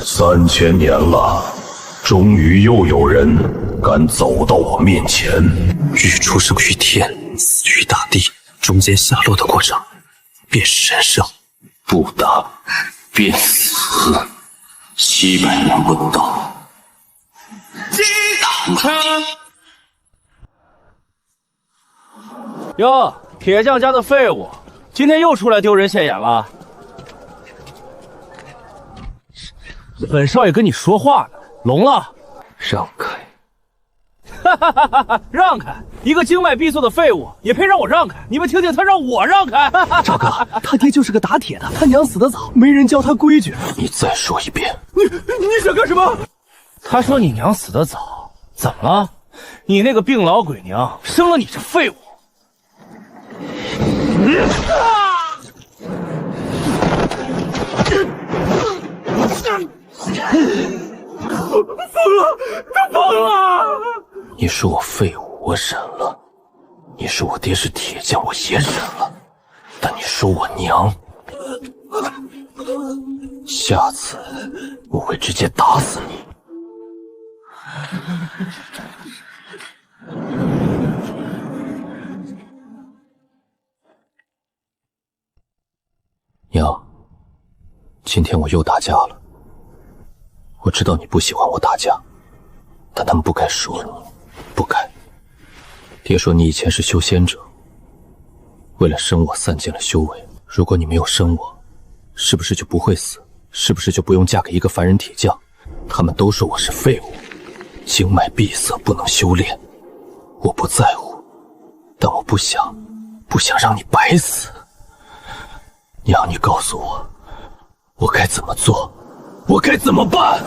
3000年了，终于又有人敢走到我面前。欲出生于天，死于大地，中间下落的过程便是神圣。不打便死，700年不到。哟，铁匠家的废物，今天又出来丢人现眼了。本少爷跟你说话呢，聋了？让开！哈哈哈哈哈！让开！一个经脉闭塞的废物，也配让我让开？你们听听他让我让开！赵哥，他爹就是个打铁的，他娘死得早，没人教他规矩。你再说一遍！你想干什么？他说你娘死得早，怎么了？你那个病老鬼娘生了你这废物！疯了！他疯了！你说我废物，我忍了；你说我爹是铁匠，我也忍了。但你说我娘，下次我会直接打死你。娘，今天我又打架了。我知道你不喜欢我打架，但他们不该说你，不该。爹说你以前是修仙者，为了生我散尽了修为。如果你没有生我，是不是就不会死？是不是就不用嫁给一个凡人铁匠？他们都说我是废物，经脉闭塞，不能修炼。我不在乎，但我不想让你白死。娘，你告诉我，我该怎么做？我该怎么办？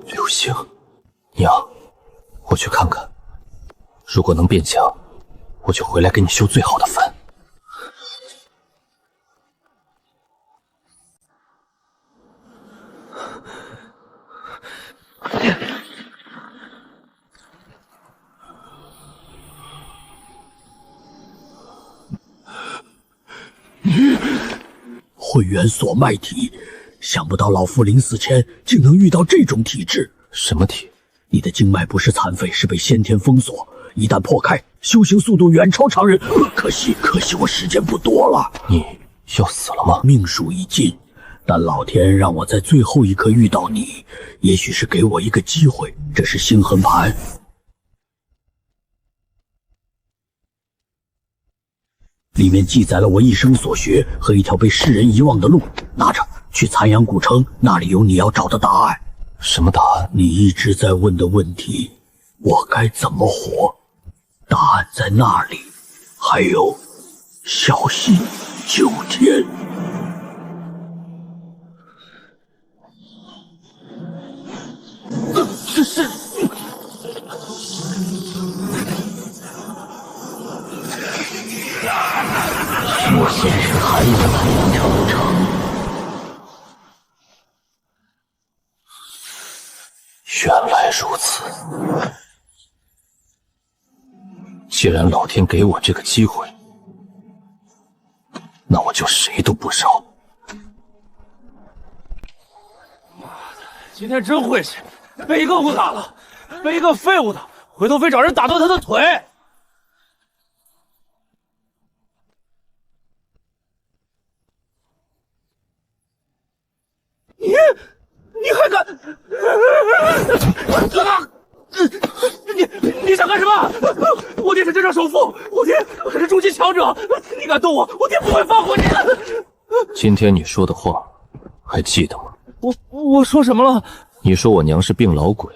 流星，娘，我去看看，如果能变强，我就回来给你修最好的坟。会元锁脉体，想不到老夫临死前竟能遇到这种体质。什么体？你的经脉不是残废，是被先天封锁，一旦破开，修行速度远超常人。可惜我时间不多了。你要死了吗？命数已尽，但老天让我在最后一刻遇到你，也许是给我一个机会。这是星痕盘，里面记载了我一生所学和一条被世人遗忘的路。拿着去残阳古城，那里有你要找的答案。什么答案？你一直在问的问题，我该怎么活？答案在那里。还有，小心9天。这是。我现实还有残阳古城。原来如此，既然老天给我这个机会，那我就谁都不饶。妈的，今天真晦气，被一个误打了，被一个废物打，回头非找人打断他的腿。你还敢？你想干什么？我爹是镇上首富，我爹可是终极强者，你敢动我，我爹不会放过你的。今天你说的话还记得吗？我说什么了？你说我娘是病老鬼，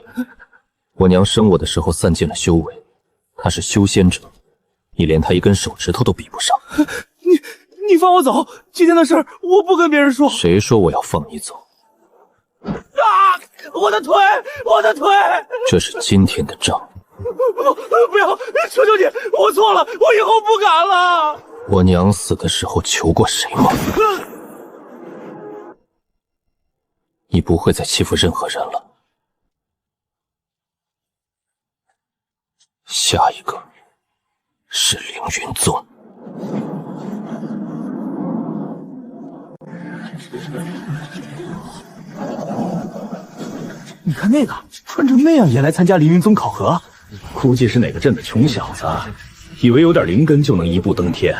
我娘生我的时候散尽了修为，她是修仙者，你连她一根手指头都比不上。你放我走，今天的事儿我不跟别人说。谁说我要放你走？啊！我的腿，我的腿！这是今天的账。不要，求求你，我错了，我以后不敢了。我娘死的时候求过谁吗？你不会再欺负任何人了。下一个是凌云宗。看那个，穿成那样也来参加凌云宗考核，估计是哪个镇的穷小子，以为有点灵根就能一步登天。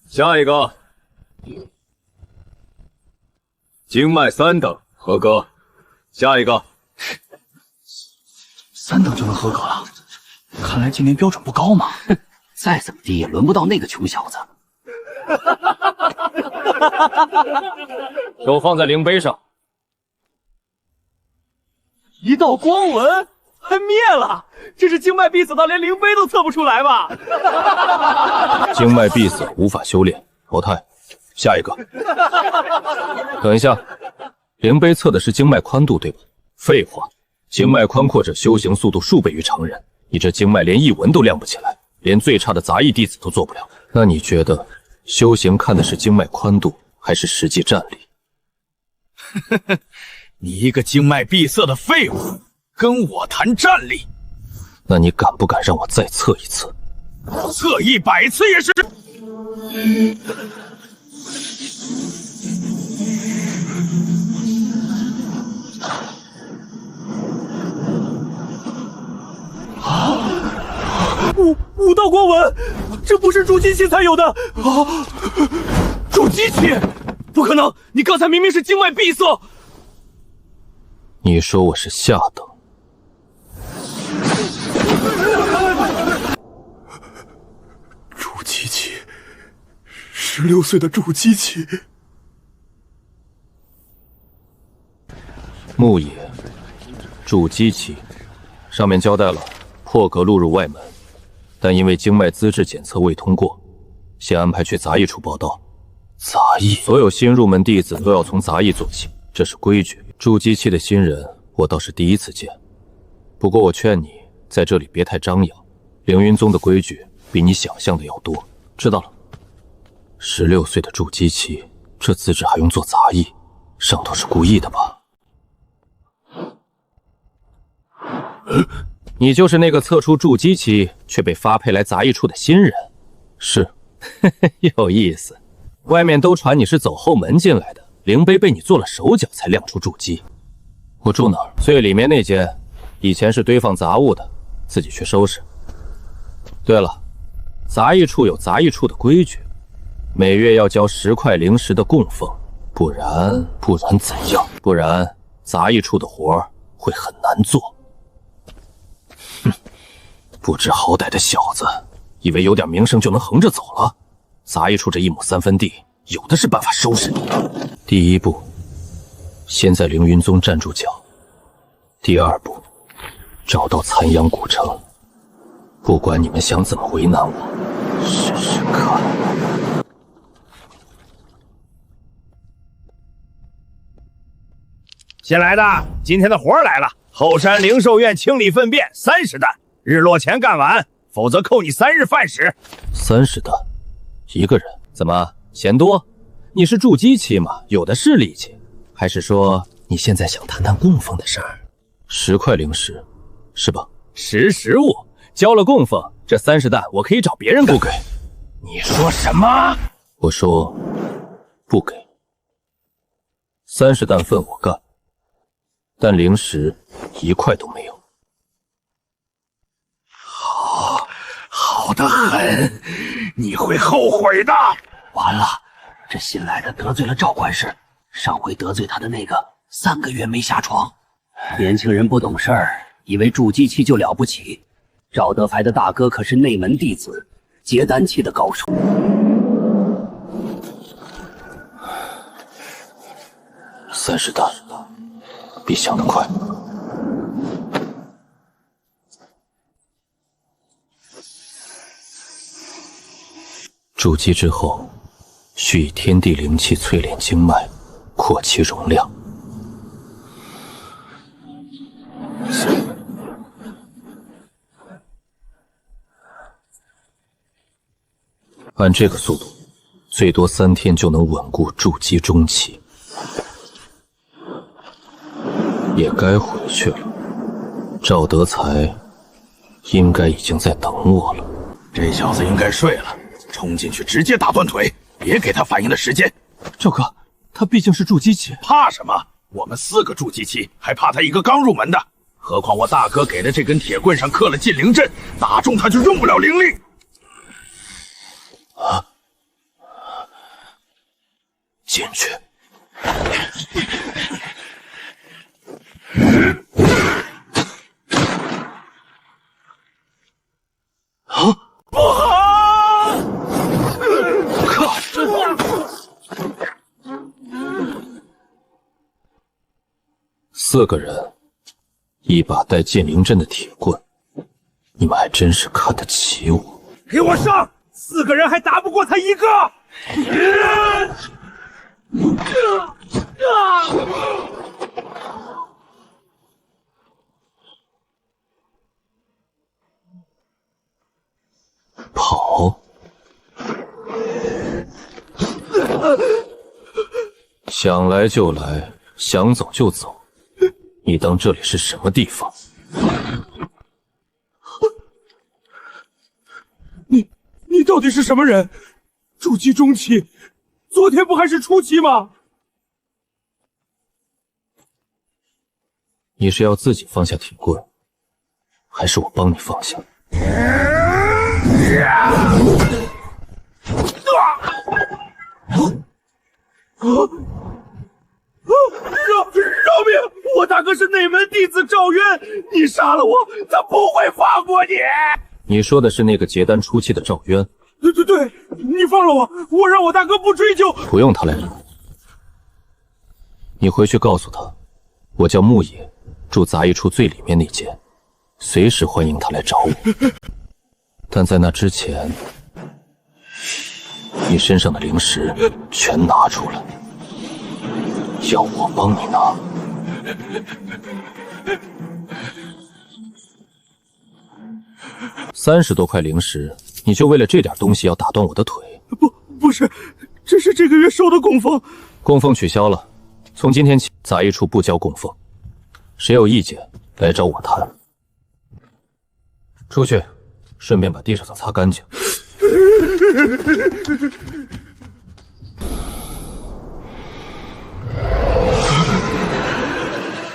下一个，经脉3等合格。下一个3等就能合格了，看来今年标准不高嘛。再怎么地也轮不到那个穷小子。手放在灵碑上。一道光纹还灭了，这是经脉闭锁到连灵碑都测不出来吧？经脉闭锁，无法修炼，淘汰。下一个。等一下，灵碑测的是经脉宽度，对吧？废话，经脉宽阔者修行速度数倍于常人，你这经脉连一纹都亮不起来，连最差的杂役弟子都做不了。那你觉得修行看的是经脉宽度，还是实际战力？你一个经脉闭塞的废物，跟我谈战力？那你敢不敢让我再测一次？测100次也是。五道光纹，这不是筑基期才有的啊！筑基期，不可能！你刚才明明是经脉闭塞。你说我是下等？筑基期，16岁的筑基期。牧野，筑基期，上面交代了破格录入外门，但因为经脉资质检测未通过，先安排去杂役处报到。杂役，所有新入门弟子都要从杂役做起，这是规矩。筑基期的新人，我倒是第一次见。不过我劝你在这里别太张扬，凌云宗的规矩比你想象的要多。知道了。16岁的筑基期，这资质还用做杂役，上头是故意的吧？你就是那个测出筑基期却被发配来杂役处的新人？是，有意思。外面都传你是走后门进来的，灵碑被你做了手脚才亮出筑基。我住哪儿？最里面那间，以前是堆放杂物的，自己去收拾。对了，杂役处有杂役处的规矩，每月要交10块灵石的供奉，不然怎样？不然杂役处的活儿会很难做。不知好歹的小子，以为有点名声就能横着走了？杂役处这1亩3分地，有的是办法收拾你。第一步，先在凌云宗站住脚；第二步，找到残阳古城。不管你们想怎么为难我，试试看。新来的，今天的活儿来了，后山灵兽院清理粪便30担，日落前干完，否则扣你3日饭食。30担，一个人？怎么嫌多？你是筑基期嘛，有的是力气。还是说你现在想谈谈供奉的事儿？10块灵石，是吧？食物，交了供奉，这30担我可以找别人干。不给。你说什么？我说不给。30担份我干，但灵石1块都没有。好得很，你会后悔的。完了，这新来的得罪了赵管事，上回得罪他的那个3个月没下床。年轻人不懂事儿，以为筑基期就了不起。赵德牌的大哥可是内门弟子，结丹期的高手。30担，比想的快。筑基之后，需以天地灵气淬炼经脉，扩其容量。按这个速度，最多3天就能稳固筑基中期。也该回去了，赵德才应该已经在等我了。这小子应该睡了，冲进去直接打断腿，别给他反应的时间。赵哥，他毕竟是筑基期，怕什么？我们4个筑基期还怕他一个刚入门的？何况我大哥给的这根铁棍上刻了禁灵阵，打中他就用不了灵力。进去。不好！靠！4个人，一把带剑灵阵的铁棍，你们还真是看得起我。给我上！4个人还打不过他一个！跑！想来就来，想走就走，你当这里是什么地方？你到底是什么人？筑基中期，昨天不还是初期吗？你是要自己放下铁棍，还是我帮你放下？饶命！我大哥是内门弟子赵渊，你杀了我，他不会放过你。你说的是那个结丹初期的赵渊？对，你放了我，我让我大哥不追究。不用他来惹。你回去告诉他，我叫牧野，住杂役处最里面那间，随时欢迎他来找我。但在那之前，你身上的灵石全拿出来，要我帮你拿。30多块灵石，你就为了这点东西要打断我的腿？不是，这是这个月收的供奉。供奉取消了，从今天起，杂役处不交供奉。谁有意见来找我谈。出去，顺便把地上的擦干净。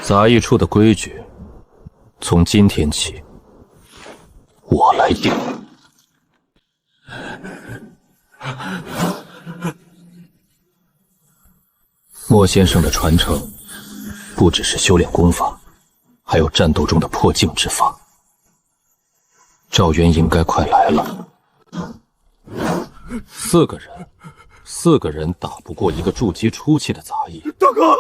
杂役处的规矩，从今天起，我来定。莫先生的传承，不只是修炼功法，还有战斗中的破境之法。赵渊应该快来了。四个人打不过一个筑基初期的杂役。大哥，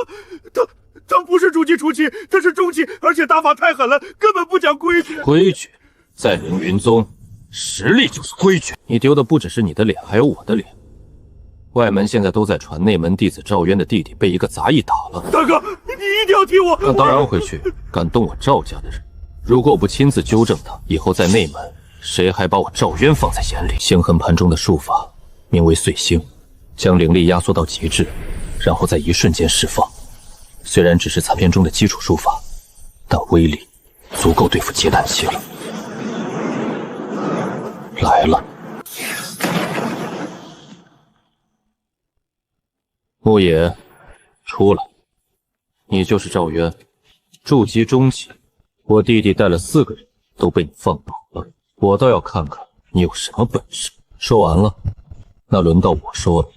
他不是筑基初期，他是中期，而且打法太狠了，根本不讲规矩。规矩，在凌云宗，实力就是规矩。你丢的不只是你的脸，还有我的脸。外门现在都在传内门弟子赵渊的弟弟被一个杂役打了。大哥，你一定要替我。那当然会去。敢动我赵家的人，如果我不亲自纠正他，以后在内门，谁还把我赵渊放在眼里？星痕盘中的术法名为碎星，将灵力压缩到极致，然后在一瞬间释放。虽然只是残篇中的基础术法，但威力足够对付结丹期了。来了。牧野，出来！你就是赵渊，筑基中期，我弟弟带了4个人都被你放倒了，我倒要看看你有什么本事。说完了，那轮到我说了。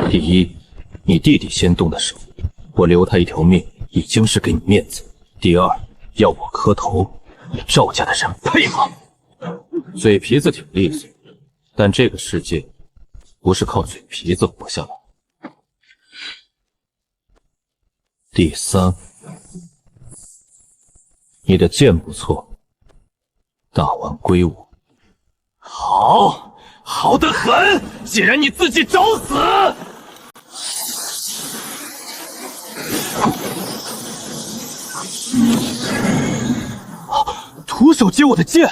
第一，你弟弟先动的手，我留他一条命已经是给你面子。第二，要我磕头，你赵家的人配吗？嘴皮子挺利索，但这个世界不是靠嘴皮子活下来。第三，你的剑不错，大腕归我。好得很！既然你自己找死，徒手接我的剑，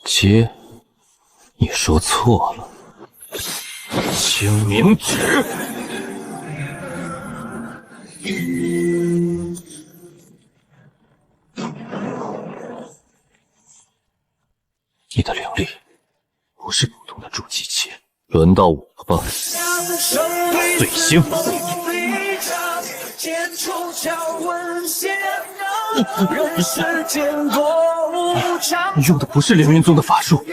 接？你说错了，清明指。你的灵力不是普通的筑基期，轮到我了吧？碎星。用的不是凌云宗的法术，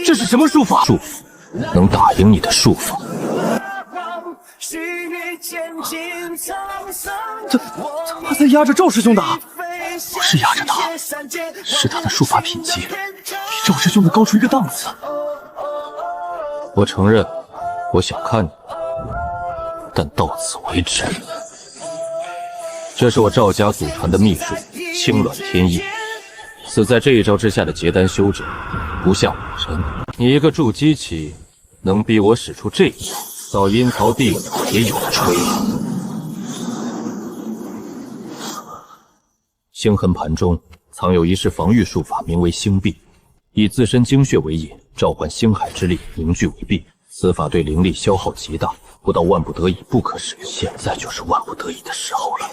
这是什么术法？术法能打赢你的术法。他在压着赵师兄打，不是压着他，是他的术法品级比赵师兄的高出一个档次。我承认，我小看你，但到此为止。这是我赵家祖传的秘术青鸾天意，死在这一招之下的结丹修者，不下5人。你一个筑基期，能逼我使出这一招，造阴曹地府也有的吹了。星痕盘中藏有一式防御术法，名为星臂，以自身精血为引，召唤星海之力凝聚为臂。此法对灵力消耗极大，不到万不得已不可使用。现在就是万不得已的时候了。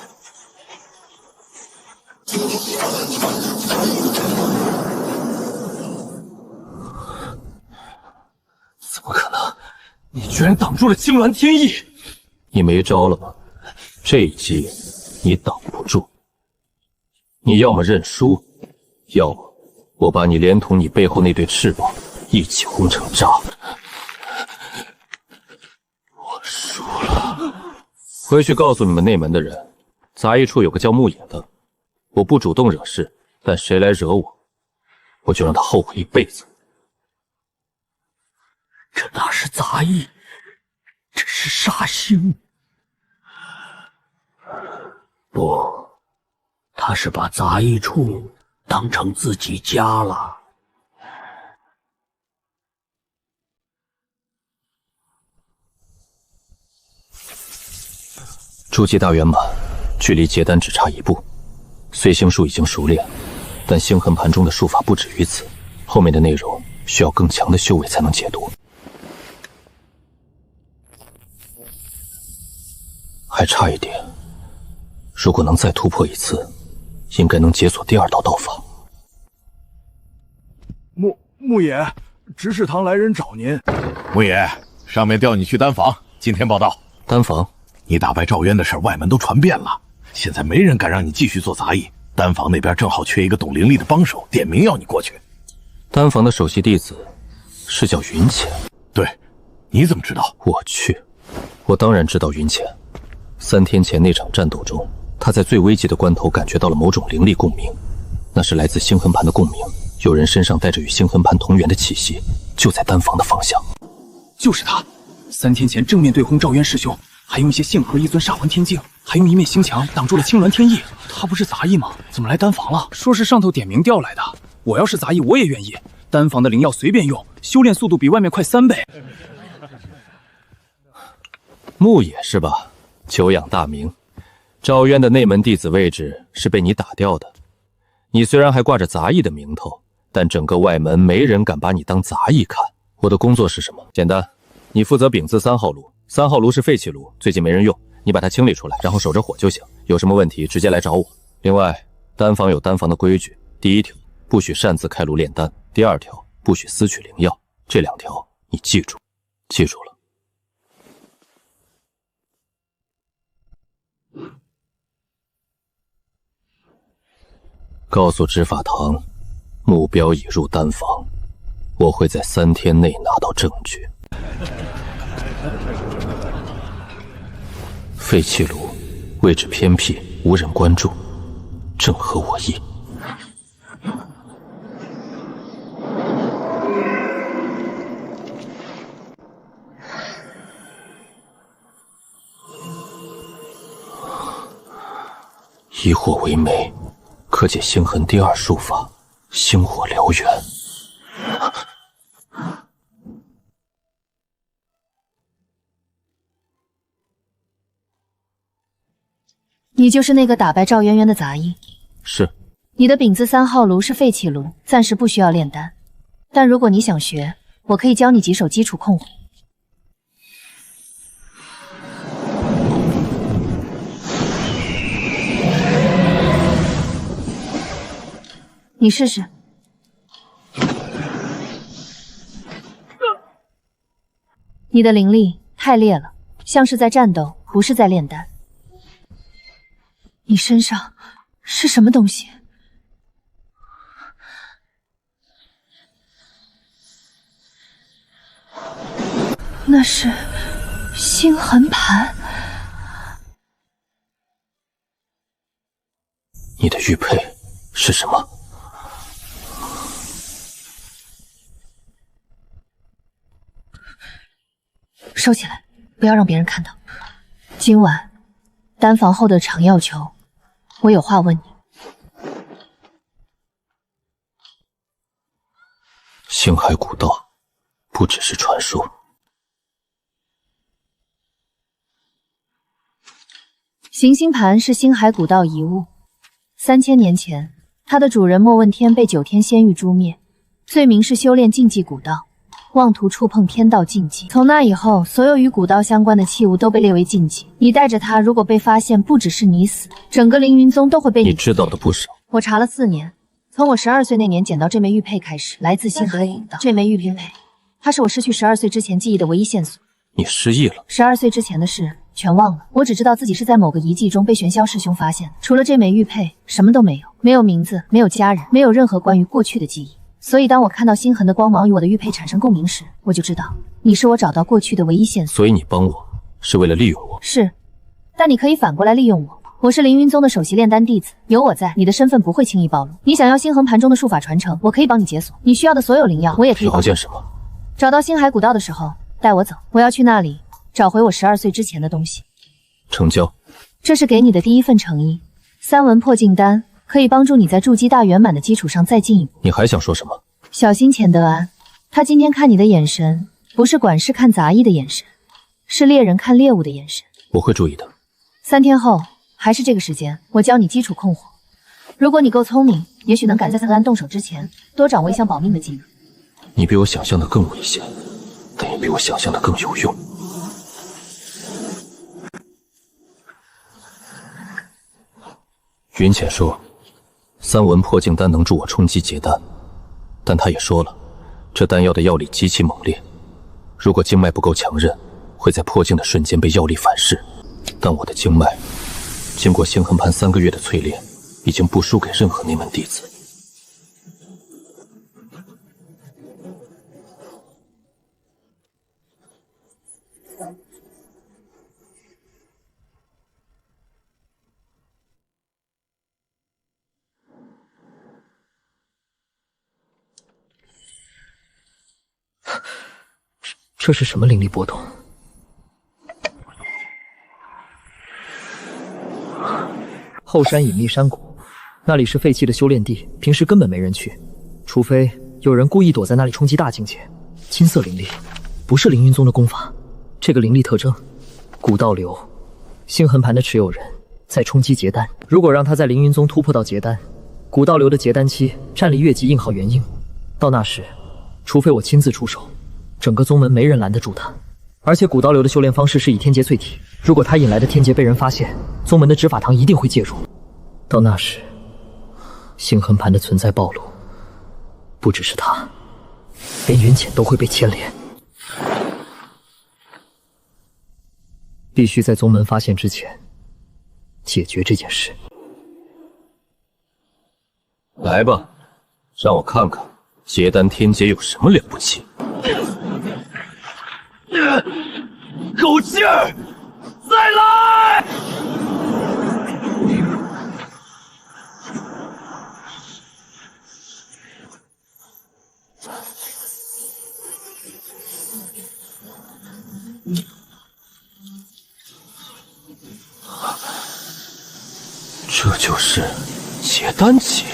怎么可能？你居然挡住了青鸾天意！你没招了吗？这一击你挡不住。你要么认输，要么我把你连同你背后那对翅膀一起轰成渣。我输了。回去告诉你们内门的人，杂役处有个叫牧野的，我不主动惹事，但谁来惹我，我就让他后悔一辈子。这哪是杂役，这是杀星。不，他是把杂役处当成自己家了。筑基大圆满，距离结丹只差1步。碎星术已经熟练，但星痕盘中的术法不止于此，后面的内容需要更强的修为才能解读。还差一点，如果能再突破一次，应该能解锁第2道道法。牧野，执事堂来人找您。牧野，上面调你去丹房，今天报道。丹房，你打败赵渊的事外门都传遍了，现在没人敢让你继续做杂役。丹房那边正好缺一个懂灵力的帮手，点名要你过去。丹房的首席弟子是叫云潜。对，你怎么知道？我去，我当然知道云潜。3天前那场战斗中，他在最危急的关头感觉到了某种灵力共鸣，那是来自星痕盘的共鸣。有人身上带着与星痕盘同源的气息，就在丹房的方向。就是他，3天前正面对轰赵渊师兄，还用一些性和一尊煞魂天镜，还用一面星墙挡住了青鸾天意。他不是杂役吗？怎么来丹房了？说是上头点名调来的。我要是杂役，我也愿意。丹房的灵药随便用，修炼速度比外面快3倍。牧野是吧？久仰大名。赵渊的内门弟子位置是被你打掉的。你虽然还挂着杂役的名头，但整个外门没人敢把你当杂役看。我的工作是什么？简单，你负责丙字3号炉。3号炉是废弃炉，最近没人用，你把它清理出来，然后守着火就行。有什么问题直接来找我。另外，丹房有丹房的规矩，第1条，不许擅自开炉炼丹；第2条，不许私取灵药。这2条你记住，记住了。告诉执法堂，目标已入丹房，我会在3天内拿到证据。废弃炉位置偏僻，无人关注，正合我意。以火为媒，可解星痕第2术法星火燎原。你就是那个打败赵渊渊的杂役？是。你的丙字3号炉是废弃炉，暂时不需要炼丹，但如果你想学，我可以教你几手基础控火。你试试。你的灵力太烈了，像是在战斗，不是在炼丹。你身上是什么东西？那是星痕盘。你的玉佩是什么？收起来，不要让别人看到。今晚丹房后的长药球，我有话问你。星海古道不只是传说。行星盘是星海古道遗物，3000年前，它的主人莫问天被9天仙域诛灭，罪名是修炼禁忌古道，妄图触碰天道禁忌。从那以后，所有与古道相关的器物都被列为禁忌。你带着它，如果被发现，不只是你死，整个凌云宗都会被你知道的不少。我查了4年，从我12岁那年捡到这枚玉佩开始，来自星海古道。这枚玉佩，它是我失去12岁之前记忆的唯一线索。你失忆了？12岁之前的事全忘了，我只知道自己是在某个遗迹中被玄霄师兄发现的。除了这枚玉佩，什么都没有，没有名字，没有家人，没有任何关于过去的记忆。所以当我看到星痕的光芒与我的玉佩产生共鸣时，我就知道你是我找到过去的唯一线索。所以你帮我是为了利用我？是，但你可以反过来利用我。我是凌云宗的首席炼丹弟子，有我在，你的身份不会轻易暴露。你想要星痕盘中的术法传承，我可以帮你解锁。你需要的所有灵药，我也可以。条件什么？找到星海古道的时候带我走，我要去那里找回我12岁之前的东西。成交。这是给你的第一份诚意。3文破镜丹可以帮助你在筑基大圆满的基础上再进一步。你还想说什么？小心钱德安，他今天看你的眼神，不是管事看杂役的眼神，是猎人看猎物的眼神。我会注意的。3天后还是这个时间，我教你基础控火。如果你够聪明，也许能赶在德安动手之前多掌握一项保命的技能。你比我想象的更危险，但也比我想象的更有用。云浅说，3文破镜丹能助我冲击结丹，但他也说了，这丹药的药力极其猛烈，如果经脉不够强韧，会在破镜的瞬间被药力反噬。但我的经脉，经过星痕盘3个月的淬炼，已经不输给任何那门弟子。这是什么灵力波动？后山隐秘山谷，那里是废弃的修炼地，平时根本没人去，除非有人故意躲在那里冲击大境界。金色灵力，不是凌云宗的功法。这个灵力特征，古道流，星痕盘的持有人在冲击结丹。如果让他在凌云宗突破到结丹，古道流的结丹期战力越级印号元婴，到那时，除非我亲自出手，整个宗门没人拦得住他。而且古道流的修炼方式是以天劫淬体，如果他引来的天劫被人发现，宗门的执法堂一定会介入。到那时，星痕盘的存在暴露，不只是他，连云浅都会被牵连。必须在宗门发现之前解决这件事。来吧，让我看看结丹天劫有什么了不起。够劲儿，再来！这就是结丹期。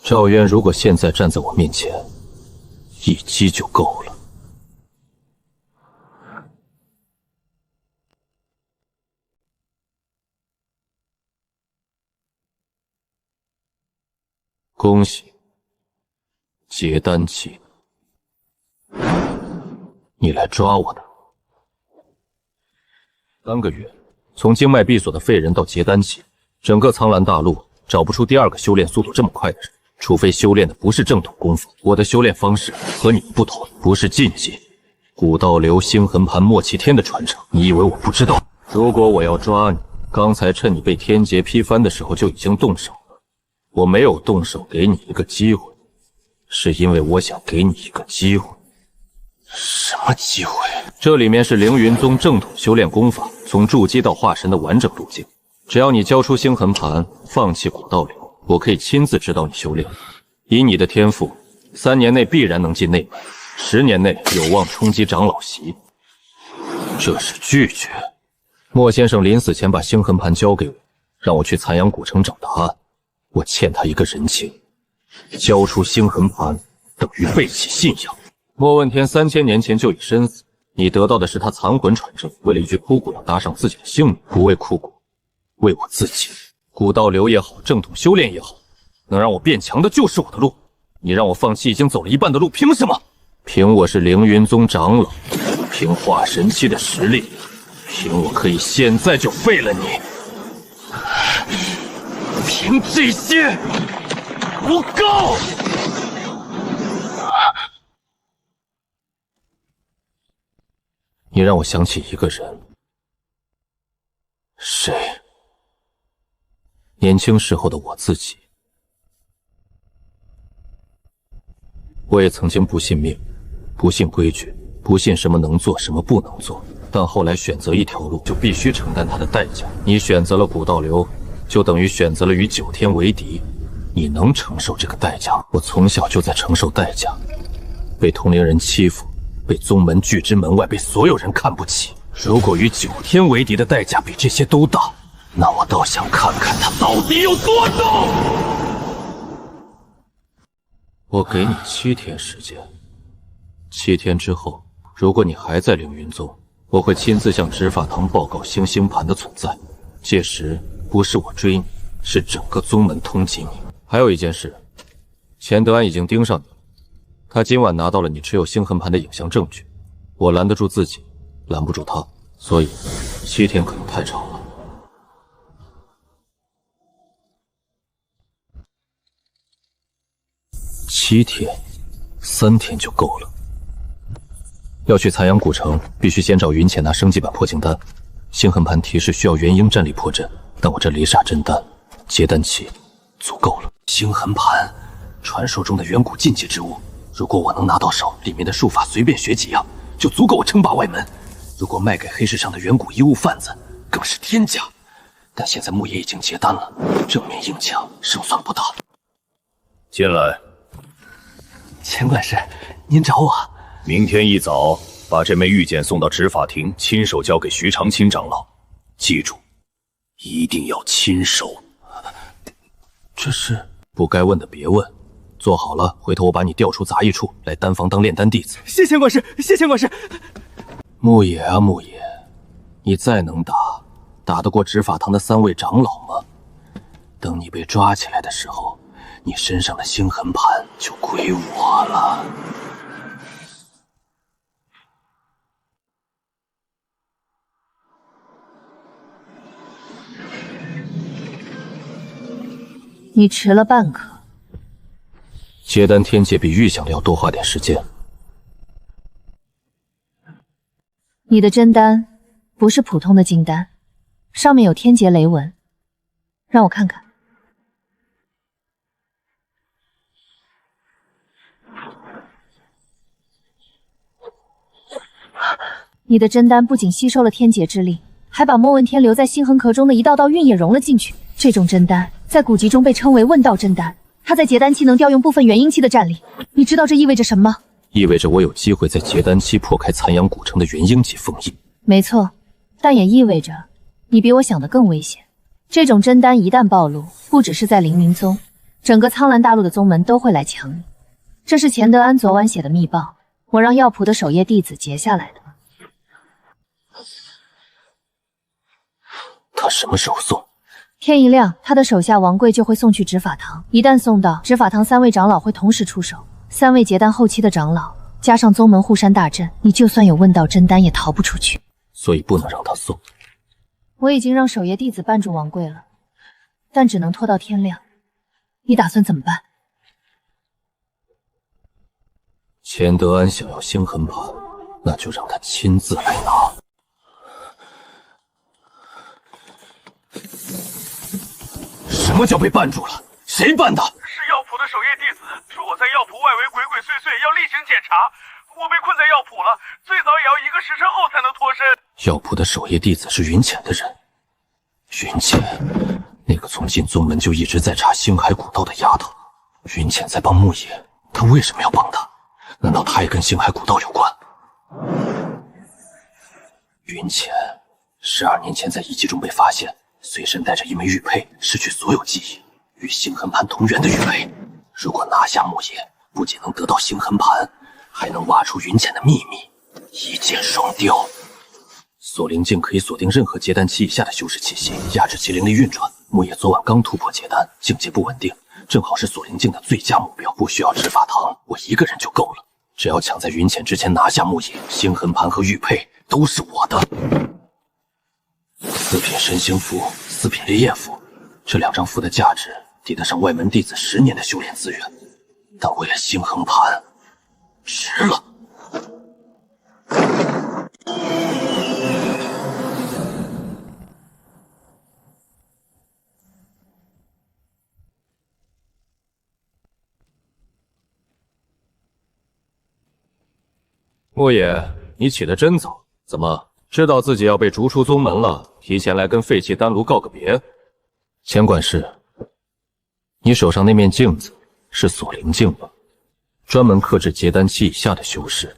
赵渊如果现在站在我面前，一击就够了。恭喜，结丹期。你来抓我的。3个月，从经脉闭锁的废人到结丹期，整个苍兰大陆找不出第二个修炼速度这么快的人。除非修炼的不是正统功法，我的修炼方式和你不同，不是禁忌。古道流、星痕盘、莫欺天的传承，你以为我不知道？如果我要抓你，刚才趁你被天劫劈翻的时候就已经动手了。我没有动手给你一个机会，是因为我想给你一个机会。什么机会？这里面是凌云宗正统修炼功法，从筑基到化神的完整路径。只要你交出星痕盘，放弃古道流，我可以亲自指导你修炼。以你的天赋，3年内必然能进内门，10年内有望冲击长老席。这是拒绝。莫先生临死前把星痕盘交给我，让我去残阳古城找答案。我欠他一个人情，交出星痕盘等于背弃信仰。莫问天3000年前就已身死，你得到的是他残魂传承，为了一具枯骨要搭上自己的性命，不为枯骨，为我自己。古道流也好，正统修炼也好，能让我变强的就是我的路。你让我放弃已经走了一半的路，凭什么？凭我是凌云宗长老，凭化神期的实力，凭我可以现在就废了你。凭这些不够。你让我想起一个人，谁？年轻时候的我自己。我也曾经不信命，不信规矩，不信什么能做，什么不能做。但后来选择一条路，就必须承担它的代价。你选择了古道流，就等于选择了与9天为敌。你能承受这个代价？我从小就在承受代价，被同龄人欺负，被宗门拒之门外，被所有人看不起。如果与9天为敌的代价比这些都大，那我倒想看看它到底有多重。我给你7天时间，7天之后，如果你还在凌云宗，我会亲自向执法堂报告星星盘的存在。届时不是我追你，是整个宗门通缉你。还有一件事，钱德安已经盯上你了，他今晚拿到了你持有星痕盘的影像证据。我拦得住自己，拦不住他，所以7天可能太长了。7天，3天就够了。要去残阳古城，必须先找云浅拿升级版破镜丹。星痕盘提示需要元婴战力破阵，但我这雷煞真丹结丹期足够了。星痕盘，传说中的远古禁忌之物，如果我能拿到手，里面的术法随便学几样，就足够我称霸外门。如果卖给黑市上的远古遗物贩子，更是天价。但现在木爷已经结丹了，正面硬抢胜算不大。进来。钱管事，您找我？明天一早把这枚玉简送到执法庭，亲手交给徐长卿长老。记住，一定要亲手。这是不该问的别问，做好了，回头我把你调出杂役处来丹房当炼丹弟子。谢钱管事，谢钱管事。牧野啊牧野，你再能打，打得过执法堂的3位长老吗？等你被抓起来的时候，你身上的星痕盘就归我了。你迟了半刻。结丹天界比预想的要多花点时间。你的真丹不是普通的金丹，上面有天劫雷纹，让我看看。你的真丹不仅吸收了天劫之力，还把莫问天留在星痕壳中的一道道韵也融了进去。这种真丹在古籍中被称为问道真丹，它在结丹期能调用部分元婴期的战力。你知道这意味着什么吗？意味着我有机会在结丹期破开残阳古城的元婴级封印。没错，但也意味着你比我想的更危险。这种真丹一旦暴露，不只是在凌云宗，整个苍兰大陆的宗门都会来抢你。这是钱德安昨晚写的密报，我让药铺的守夜弟子截下来的。他什么时候送？天一亮，他的手下王贵就会送去执法堂。一旦送到执法堂，3位长老会同时出手。3位结丹后期的长老加上宗门护山大阵，你就算有问道真丹也逃不出去。所以不能让他送。我已经让守夜弟子绊住王贵了，但只能拖到天亮。你打算怎么办？钱德安想要星痕盘，那就让他亲自来拿。什么叫被绊住了？谁绊的？是药铺的守夜弟子说我在药铺外围鬼鬼祟祟，要例行检查。我被困在药铺了，最早也要1个时辰后才能脱身。药铺的守夜弟子是云浅的人。云浅，那个从进宗门就一直在查星海古道的丫头。云浅在帮木野，他为什么要帮他？难道他也跟星海古道有关？云浅12年前在遗迹中被发现，随身带着一枚玉佩，失去所有记忆，与星痕盘同源的玉佩。如果拿下木野，不仅能得到星痕盘，还能挖出云浅的秘密，一箭双雕。锁灵镜可以锁定任何结丹期以下的修士气息，压制其灵力运转。木野昨晚刚突破结丹，境界不稳定，正好是锁灵镜的最佳目标。不需要执法堂，我一个人就够了。只要抢在云浅之前拿下木野，星痕盘和玉佩都是我的。4品神行符，4品烈焰符，这2张符的价值抵得上外门弟子10年的修炼资源，但为了星痕盘，值了。木野，你起得真早，怎么知道自己要被逐出宗门了，提前来跟废弃丹炉告个别？钱管事，你手上那面镜子是锁灵镜吗？专门克制结丹期以下的修士。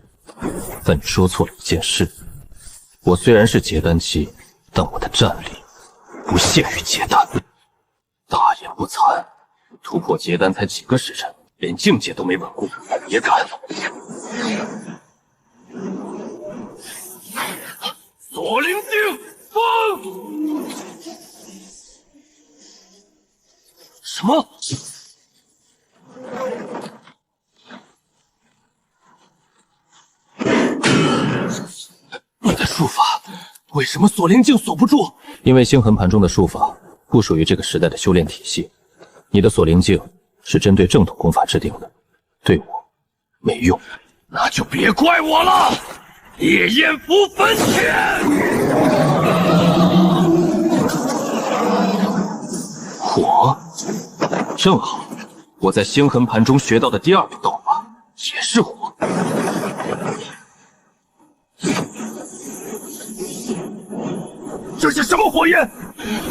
但你说错了一件事，我虽然是结丹期，但我的战力不限于结丹。大言不惭，突破结丹才几个时辰，连境界都没稳固，也敢？锁灵镜封！什么？你的术法为什么锁灵镜锁不住？因为星痕盘中的术法不属于这个时代的修炼体系，你的锁灵镜是针对正统功法制定的，对我没用。那就别怪我了。烈焰符分遣！火，正好，我在星痕盘中学到的第2种道法也是火。这是什么火焰？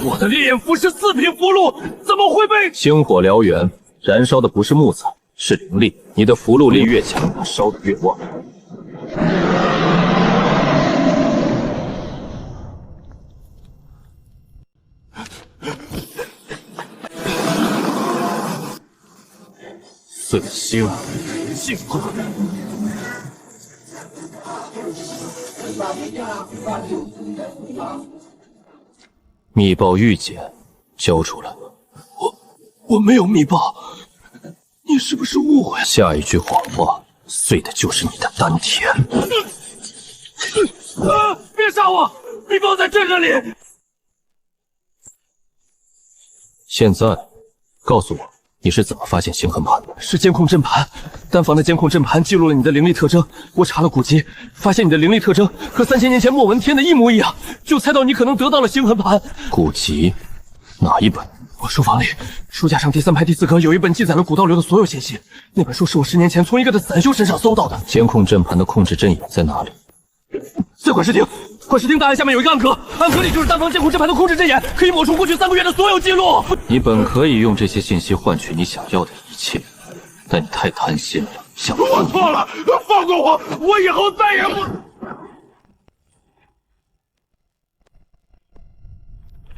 我的烈焰符是4品符箓，怎么会被……星火燎原，燃烧的不是木材，是灵力。你的符箓力越强，它烧得越旺。碎星净化。密报玉简交出来。我没有密报，你是不是误会了？下一句谎话，碎的就是你的丹田。别杀我！密报在这里。现在，告诉我。你是怎么发现星痕盘的？是监控阵盘，丹房的监控阵盘记录了你的灵力特征。我查了古籍，发现你的灵力特征和3000年前莫文天的一模一样，就猜到你可能得到了星痕盘。古籍哪一本？我书房里，书架上第3排第4格有一本记载了古道流的所有信息。那本书是我10年前从一个的散修身上搜到的。监控阵盘的控制阵眼在哪里？在管事厅。管事厅大案下面有一个暗格，暗格里就是丹房监控阵盘的控制阵眼，可以抹除过去3个月的所有记录。你本可以用这些信息换取你想要的一切，但你太贪心了，想我错了，放过我，我以后再也不……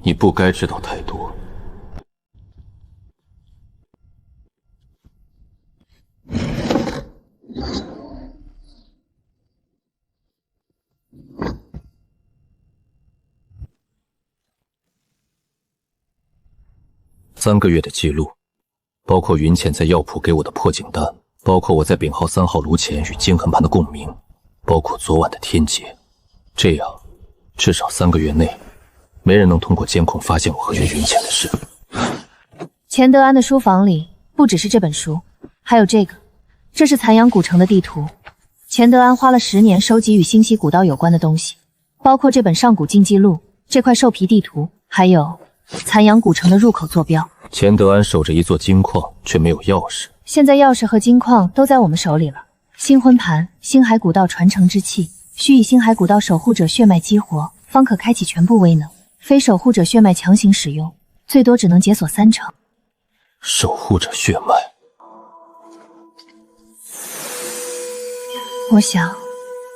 你不该知道太多。3个月的记录，包括云浅在药铺给我的破警丹，包括我在丙号3号炉前与金衡盘的共鸣，包括昨晚的天劫。这样，至少3个月内，没人能通过监控发现我和岳云浅的事。钱德安的书房里不只是这本书，还有这个，这是残阳古城的地图。钱德安花了10年收集与星溪古道有关的东西，包括这本上古禁忌录、这块兽皮地图，还有残阳古城的入口坐标。钱德安守着一座金矿，却没有钥匙。现在钥匙和金矿都在我们手里了。星魂盘，星海古道传承之器，需以星海古道守护者血脉激活，方可开启全部威能。非守护者血脉强行使用，最多只能解锁30%。守护者血脉，我想，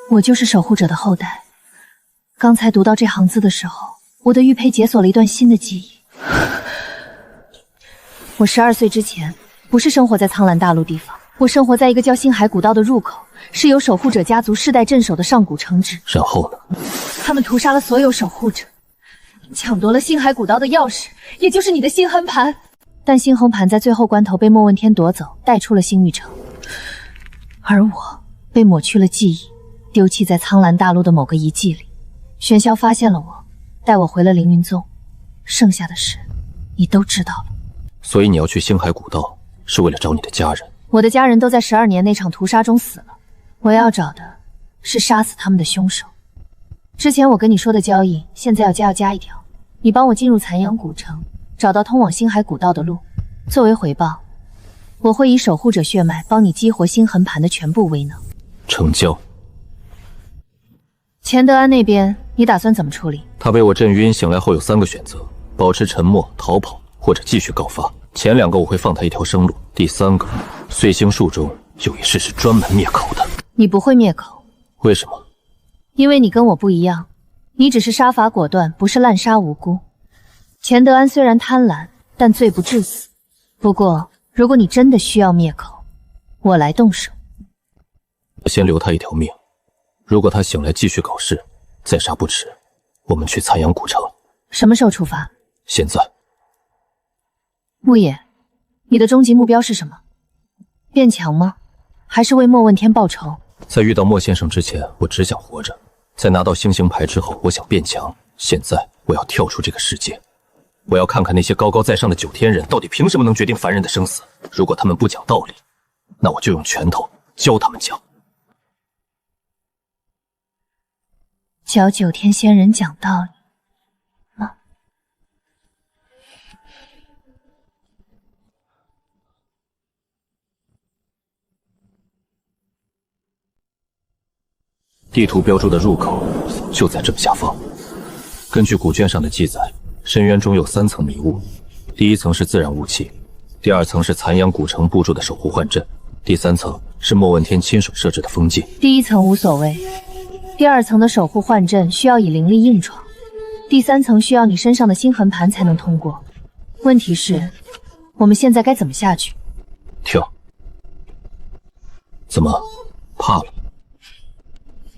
我就是守护者的后代。刚才读到这行字的时候，我的玉佩解锁了一段新的记忆。我12岁之前，不是生活在苍兰大陆地方，我生活在一个叫星海古道的入口，是由守护者家族世代镇守的上古城址。然后呢？他们屠杀了所有守护者，抢夺了星海古道的钥匙，也就是你的星痕盘。但星痕盘在最后关头被莫问天夺走，带出了星域城，而我被抹去了记忆，丢弃在苍兰大陆的某个遗迹里。玄霄发现了我，带我回了凌云宗，剩下的事你都知道了。所以你要去星海古道，是为了找你的家人。我的家人都在12年那场屠杀中死了，我要找的是杀死他们的凶手。之前我跟你说的交易，现在要加一条，你帮我进入残阳古城，找到通往星海古道的路。作为回报，我会以守护者血脉帮你激活星痕盘的全部威能。成交。钱德安那边，你打算怎么处理？他被我震晕，醒来后有3个选择：保持沉默、逃跑，或者继续告发。前2个我会放他一条生路，第3个，碎星术中有一式是专门灭口的。你不会灭口。为什么？因为你跟我不一样，你只是杀伐果断，不是滥杀无辜。钱德安虽然贪婪，但罪不至死。不过，如果你真的需要灭口，我来动手。先留他一条命，如果他醒来继续搞事，再杀不迟。我们去残阳古城。什么时候出发？现在。牧野，你的终极目标是什么？变强吗？还是为莫问天报仇？在遇到莫先生之前，我只想活着；在拿到星星牌之后，我想变强。现在我要跳出这个世界，我要看看那些高高在上的9天人到底凭什么能决定凡人的生死。如果他们不讲道理，那我就用拳头教他们讲。教9天仙人讲道理吗？地图标注的入口就在正下方。根据古卷上的记载，深渊中有3层迷雾，第1层是自然雾气，第2层是残阳古城布置的守护幻阵，第3层是莫问天亲手设置的封禁。第1层无所谓，第2层的守护幻阵需要以灵力硬闯，第3层需要你身上的星痕盘才能通过。问题是，我们现在该怎么下去？跳。怎么，怕了？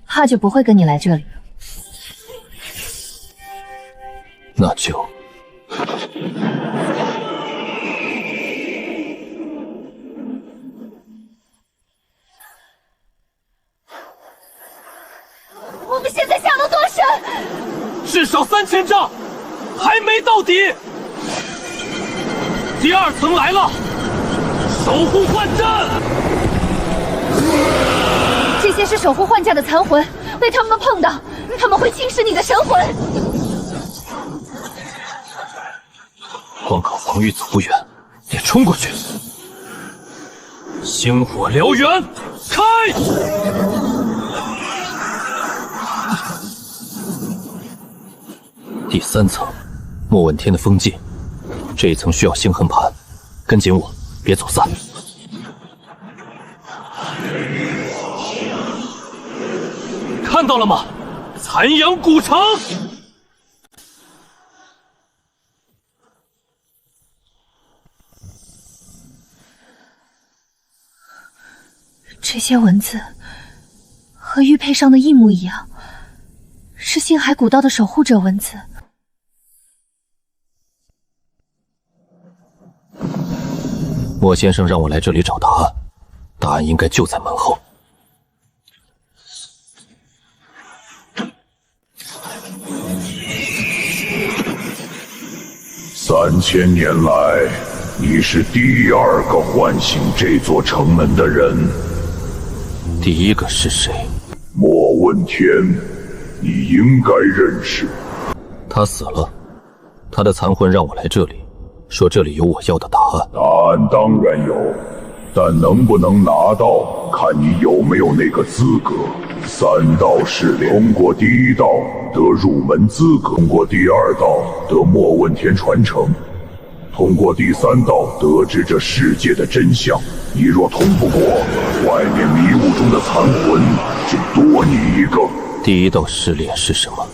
怕就不会跟你来这里了。那就……我们现在下了多深？至少3000丈，还没到底。第2层来了，守护幻阵。这些是守护幻架的残魂，被他们碰到，他们会侵蚀你的神魂。光靠防御走不远，得冲过去。星火燎原，开！第3层，莫问天的封禁，这一层需要星痕盘，跟紧我，别走散。看到了吗？残阳古城。这些文字和玉佩上的一模一样，是星海古道的守护者文字。莫先生让我来这里找答案，答案应该就在门后。3000年来，你是第2个唤醒这座城门的人。第一个是谁？莫问天，你应该认识。他死了，他的残魂让我来这里，说这里有我要的答案。答案当然有，但能不能拿到，看你有没有那个资格。3道试炼，通过第1道得入门资格，通过第2道得莫问天传承，通过第3道得知这世界的真相。你若通不过，外面迷雾中的残魂就多你一个。第1道试炼是什么？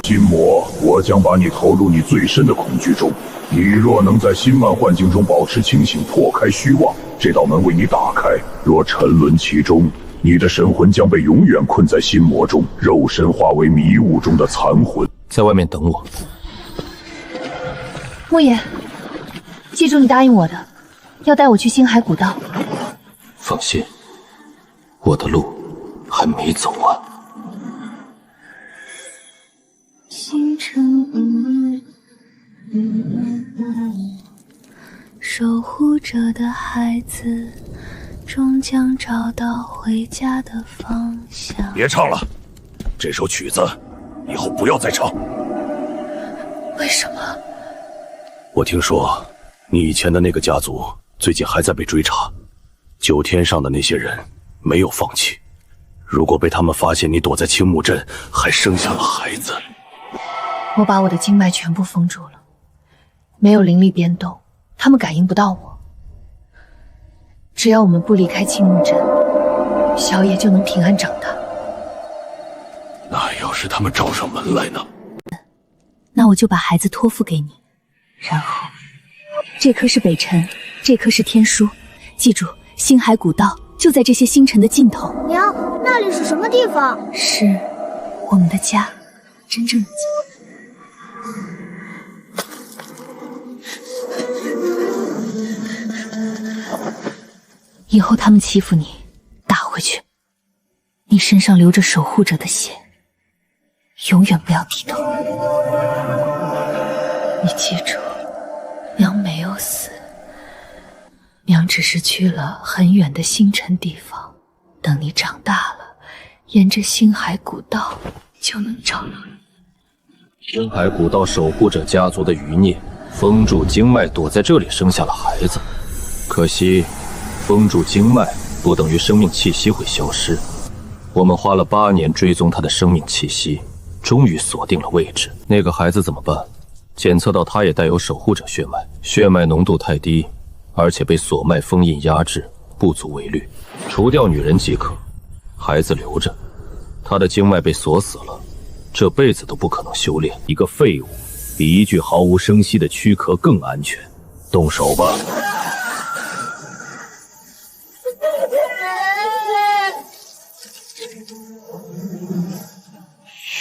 心魔，我将把你投入你最深的恐惧中。你若能在心漫幻境中保持清醒，破开虚妄，这道门为你打开。若沉沦其中，你的神魂将被永远困在心魔中，肉身化为迷雾中的残魂。在外面等我。牧野，记住你答应我的，要带我去星海古道。放心，我的路还没走完。星辰守护着的孩子终将找到回家的方向。别唱了，这首曲子以后不要再唱。为什么？我听说你以前的那个家族最近还在被追查，9天上的那些人没有放弃。如果被他们发现你躲在青木镇还生下了孩子，我把我的经脉全部封住了，没有灵力变动，他们感应不到我。只要我们不离开青木镇，小野就能平安长大。那要是他们找上门来呢？那我就把孩子托付给你，然后这颗是北辰，这颗是天书。记住，星海古道就在这些星辰的尽头。娘，那里是什么地方？是我们的家，真正的家。以后他们欺负你，打回去。你身上流着守护者的血，永远不要低头。你记住，娘没有死，娘只是去了很远的星辰地方。等你长大了，沿着星海古道就能找到你。星海古道守护者家族的余孽封住经脉，躲在这里生下了孩子。可惜封住经脉不等于生命气息会消失。我们花了8年追踪他的生命气息，终于锁定了位置。那个孩子怎么办？检测到他也带有守护者血脉，血脉浓度太低，而且被锁脉封印压制，不足为虑。除掉女人即可，孩子留着。他的经脉被锁死了，这辈子都不可能修炼。一个废物比一具毫无声息的躯壳更安全。动手吧。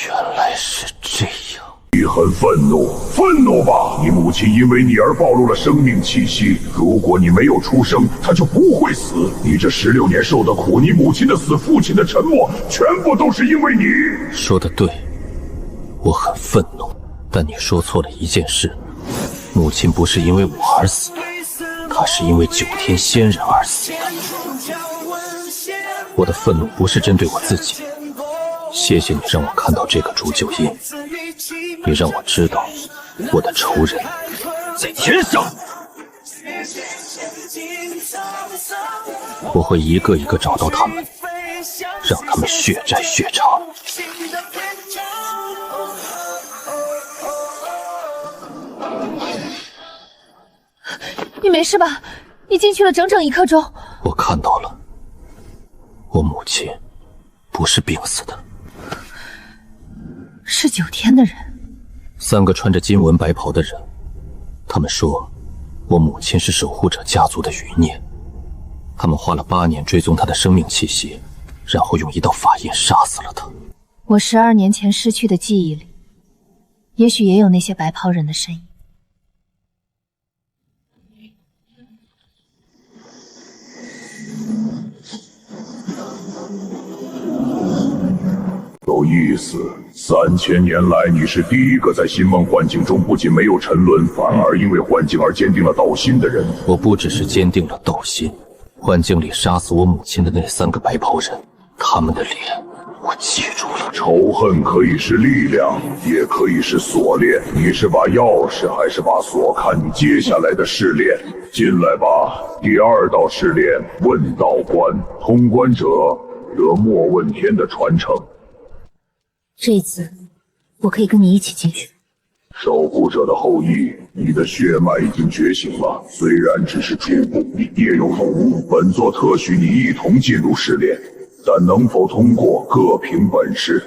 原来是这样。你很愤怒，愤怒吧！你母亲因为你而暴露了生命气息。如果你没有出生，她就不会死。你这16年受的苦，你母亲的死，父亲的沉默，全部都是因为你。说得对，我很愤怒，但你说错了一件事。母亲不是因为我而死，她是因为9天仙人而死的。我的愤怒不是针对我自己。谢谢你让我看到这个煮酒印，你让我知道我的仇人在天上。我会一个一个找到他们，让他们血债血偿。你没事吧？你进去了整整1刻钟。我看到了，我母亲不是病死的，是9天的人。3个穿着金纹白袍的人，他们说我母亲是守护者家族的余孽。他们花了8年追踪她的生命气息，然后用一道法印杀死了她。我12年前失去的记忆里，也许也有那些白袍人的身影。有意思，3000年来你是第一个在新梦幻境中不仅没有沉沦，反而因为幻境而坚定了道心的人。我不只是坚定了道心，幻境里杀死我母亲的那3个白袍人，他们的脸我记住了。仇恨可以是力量，也可以是锁链。你是把钥匙还是把锁？看你接下来的试炼。进来吧，第2道试炼，问道关，通关者得莫问天的传承。这次我可以跟你一起进去。守护者的后裔，你的血脉已经觉醒了，虽然只是初步，也有服务。本座特许你一同进入试炼，但能否通过，各凭本事。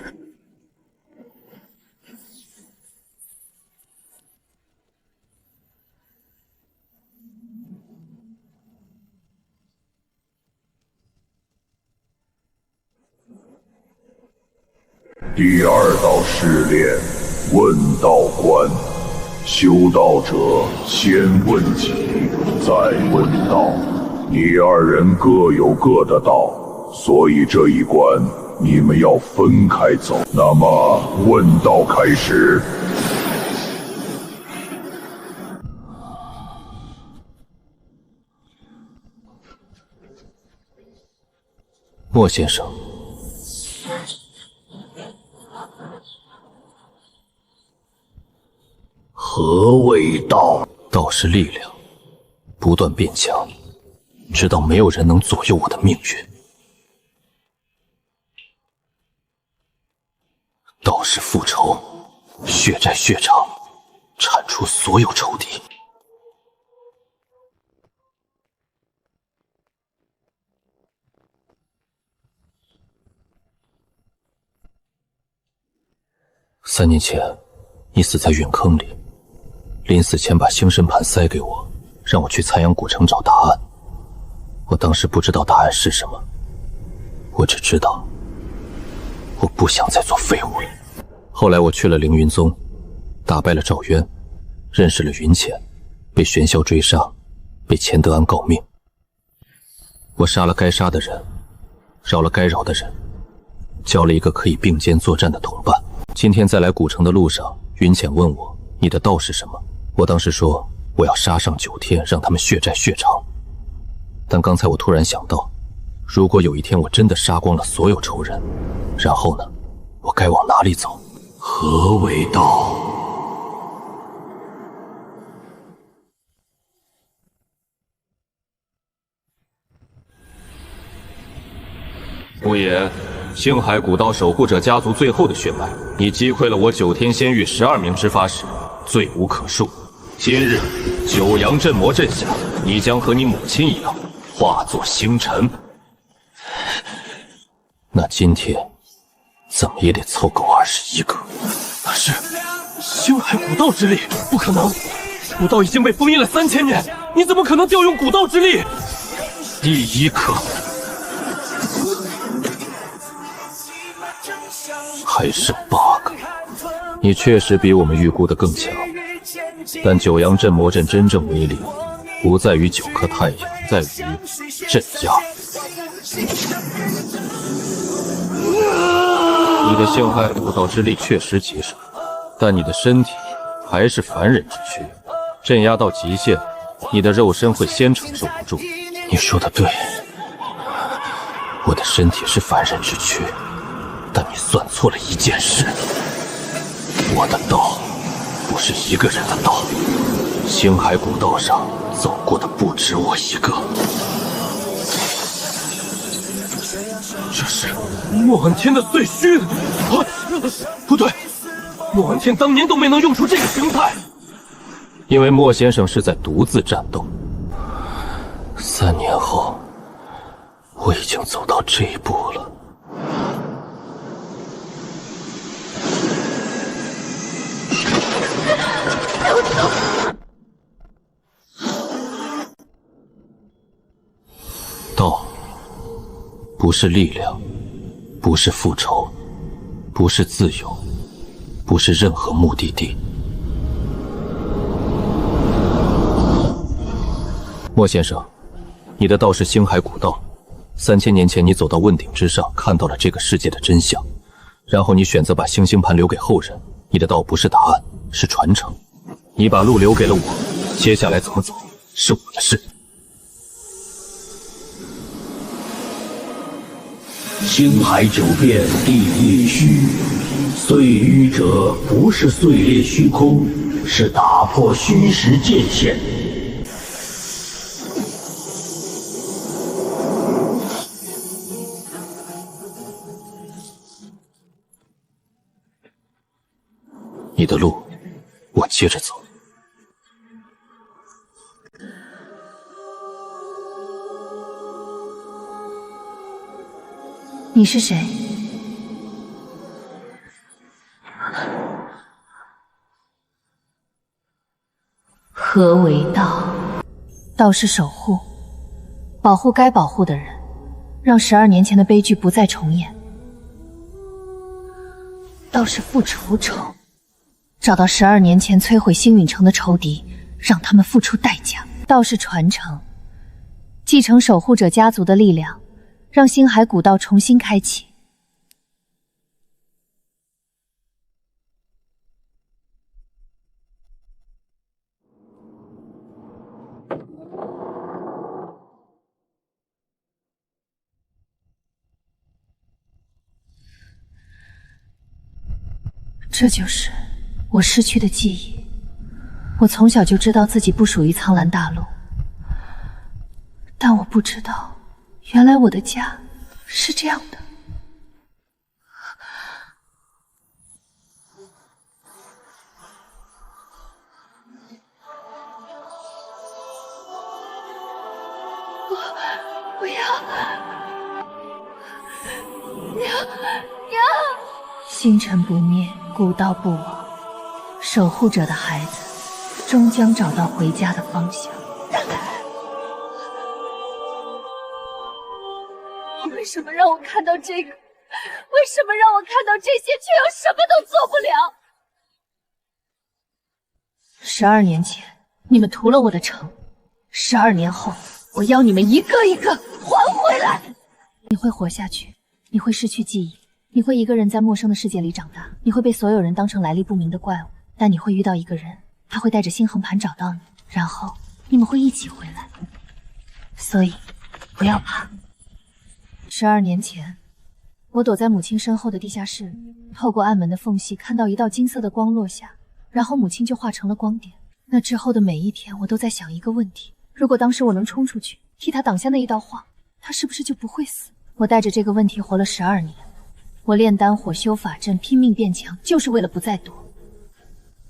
第2道试炼，问道关。修道者先问己，再问道。你2人各有各的道，所以这一关你们要分开走。那么问道开始。莫先生，何谓道？道是力量，不断变强，直到没有人能左右我的命运。道是复仇，血债血偿，铲除所有仇敌。3年前，你死在陨坑里，临死前把星神盘塞给我，让我去残阳古城找答案。我当时不知道答案是什么，我只知道我不想再做废物了。后来我去了凌云宗，打败了赵渊，认识了云浅，被玄霄追杀，被钱德安告命。我杀了该杀的人，饶了该饶的人，交了一个可以并肩作战的同伴。今天在来古城的路上，云浅问我你的道是什么？我当时说我要杀上9天，让他们血债血偿。但刚才我突然想到，如果有一天我真的杀光了所有仇人，然后呢？我该往哪里走？何为道？无言，星海古道守护者家族最后的血脉，你击溃了我9天仙域12名执法使，罪无可恕。今日九阳镇魔镇下，你将和你母亲一样化作星辰。那今天怎么也得凑够21个。那是星海古道之力，不可能！古道已经被封印了3000年，你怎么可能调用古道之力？第1颗，还剩8个。你确实比我们预估的更强，但九阳镇魔阵真正威力，不在于9颗太阳，在于镇压。你的星海古道之力确实极少，但你的身体还是凡人之躯，镇压到极限，你的肉身会先承受不住。你说的对，我的身体是凡人之躯，但你算错了一件事，我的道不是一个人的道，星海古道上走过的不止我一个。这是莫问天的碎躯啊！不对，莫问天当年都没能用出这个形态，因为莫先生是在独自战斗。3年后，我已经走到这一步了。道不是力量，不是复仇，不是自由，不是任何目的地。莫先生，你的道是星海古道。3000年前，你走到问鼎之上，看到了这个世界的真相。然后你选择把星星盘留给后人。你的道不是答案，是传承。你把路留给了我，接下来怎么走是我的事。星海九变，地狱虚。碎淤者不是碎裂虚空，是打破虚实界限。你的路，我接着走。你是谁？何为道？道是守护，保护该保护的人，让12年前的悲剧不再重演。道是复仇仇，找到12年前摧毁星陨城的仇敌，让他们付出代价。道是传承，继承守护者家族的力量，让星海古道重新开启。这就是我失去的记忆。我从小就知道自己不属于苍蓝大陆，但我不知道，原来我的家是这样的。不要！娘！星辰不灭，古道不亡，守护者的孩子终将找到回家的方向。你为什么让我看到这个？为什么让我看到这些，却又什么都做不了？12年前，你们屠了我的城，12年后，我要你们一个一个还回来。你会活下去，你会失去记忆，你会一个人在陌生的世界里长大，你会被所有人当成来历不明的怪物，但你会遇到一个人，他会带着星衡盘找到你，然后你们会一起回来。所以，不要怕。12年前，我躲在母亲身后的地下室里，透过暗门的缝隙看到一道金色的光落下，然后母亲就化成了光点。那之后的每一天，我都在想一个问题：如果当时我能冲出去，替他挡下那一道晃，他是不是就不会死？我带着这个问题活了12年，我炼丹火、修法阵，拼命变强，就是为了不再躲。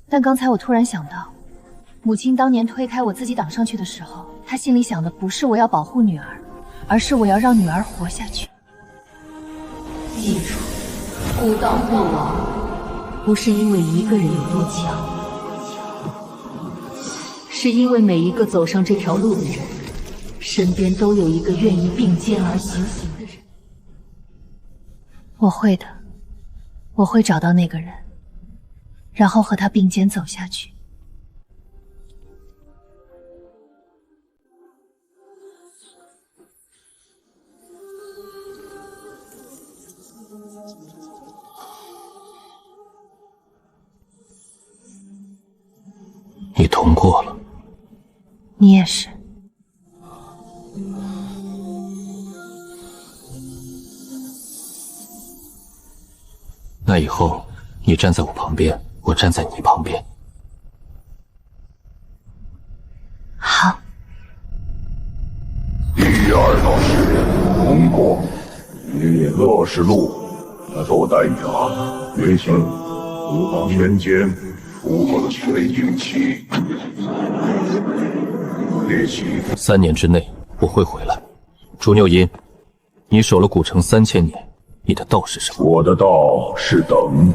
但刚才我突然想到，母亲当年推开我自己挡上去的时候，她心里想的不是我要保护女儿，而是我要让女儿活下去。记住，古道不亡，不是因为一个人有多强，是因为每一个走上这条路的人，身边都有一个愿意并肩而行的人。我会的，我会找到那个人，然后和他并肩走下去。你通过了，你也是。那以后你站在我旁边，我站在你旁边。好。第2道试炼通过，你乐是路，受代价，别请无方人间，出口水晶旗，猎奇。3年之内我会回来。朱拗银，你守了古城3000年，你的道是什么？我的道是等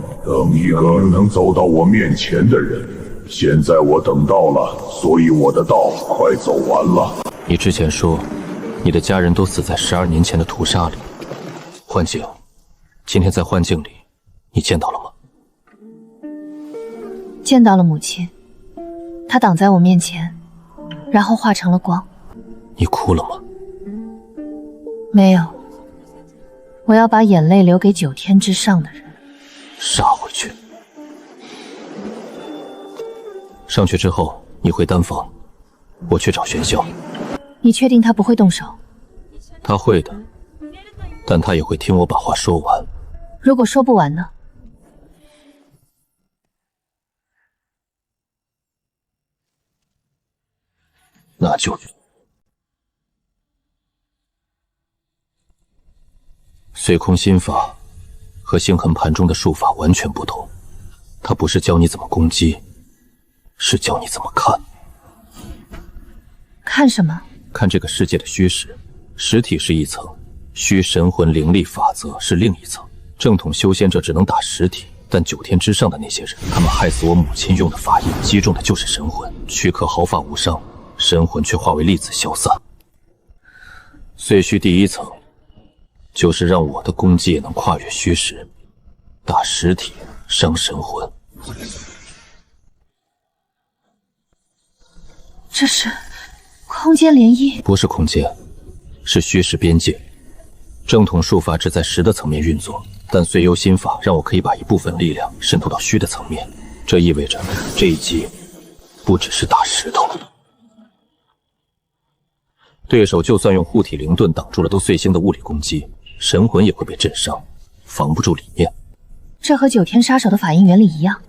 一个能走到我面前的人。现在我等到了，所以我的道快走完了。你之前说，你的家人都死在12年前的屠杀里。幻境，今天在幻境里，你见到了吗？见到了母亲，她挡在我面前，然后化成了光。你哭了吗？没有。我要把眼泪留给9天之上的人。杀回去。上去之后，你回丹房，我去找玄霄。你确定他不会动手？他会的，但他也会听我把话说完。如果说不完呢？那就……碎空心法和星痕盘中的术法完全不同，它不是教你怎么攻击，是教你怎么看。看什么？看这个世界的虚实，实体是一层，虚神魂灵力法则是另一层。正统修仙者只能打实体，但9天之上的那些人，他们害死我母亲用的法印，击中的就是神魂，躯壳毫发无伤，神魂却化为粒子消散。碎虚第一层，就是让我的攻击也能跨越虚实，打实体伤神魂。这是空间涟漪？不是空间，是虚实边界。正统术法只在实的层面运作，但碎幽心法让我可以把一部分力量渗透到虚的层面，这意味着这一击不只是打石头。对手就算用护体灵盾挡住了都碎星的物理攻击，神魂也会被震伤，防不住理念。这和9天杀手的法印原理一样。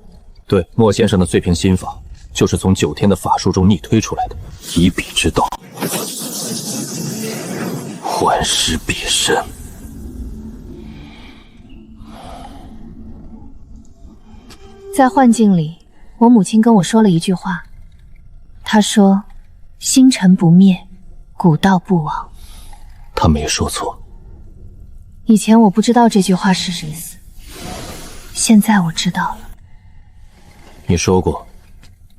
对，莫先生的碎屏心法就是从9天的法术中逆推出来的，以彼之道，还施彼身。在幻境里，我母亲跟我说了一句话，她说：“星辰不灭，古道不亡。”她没说错。以前我不知道这句话是什么意思，现在我知道了。你说过，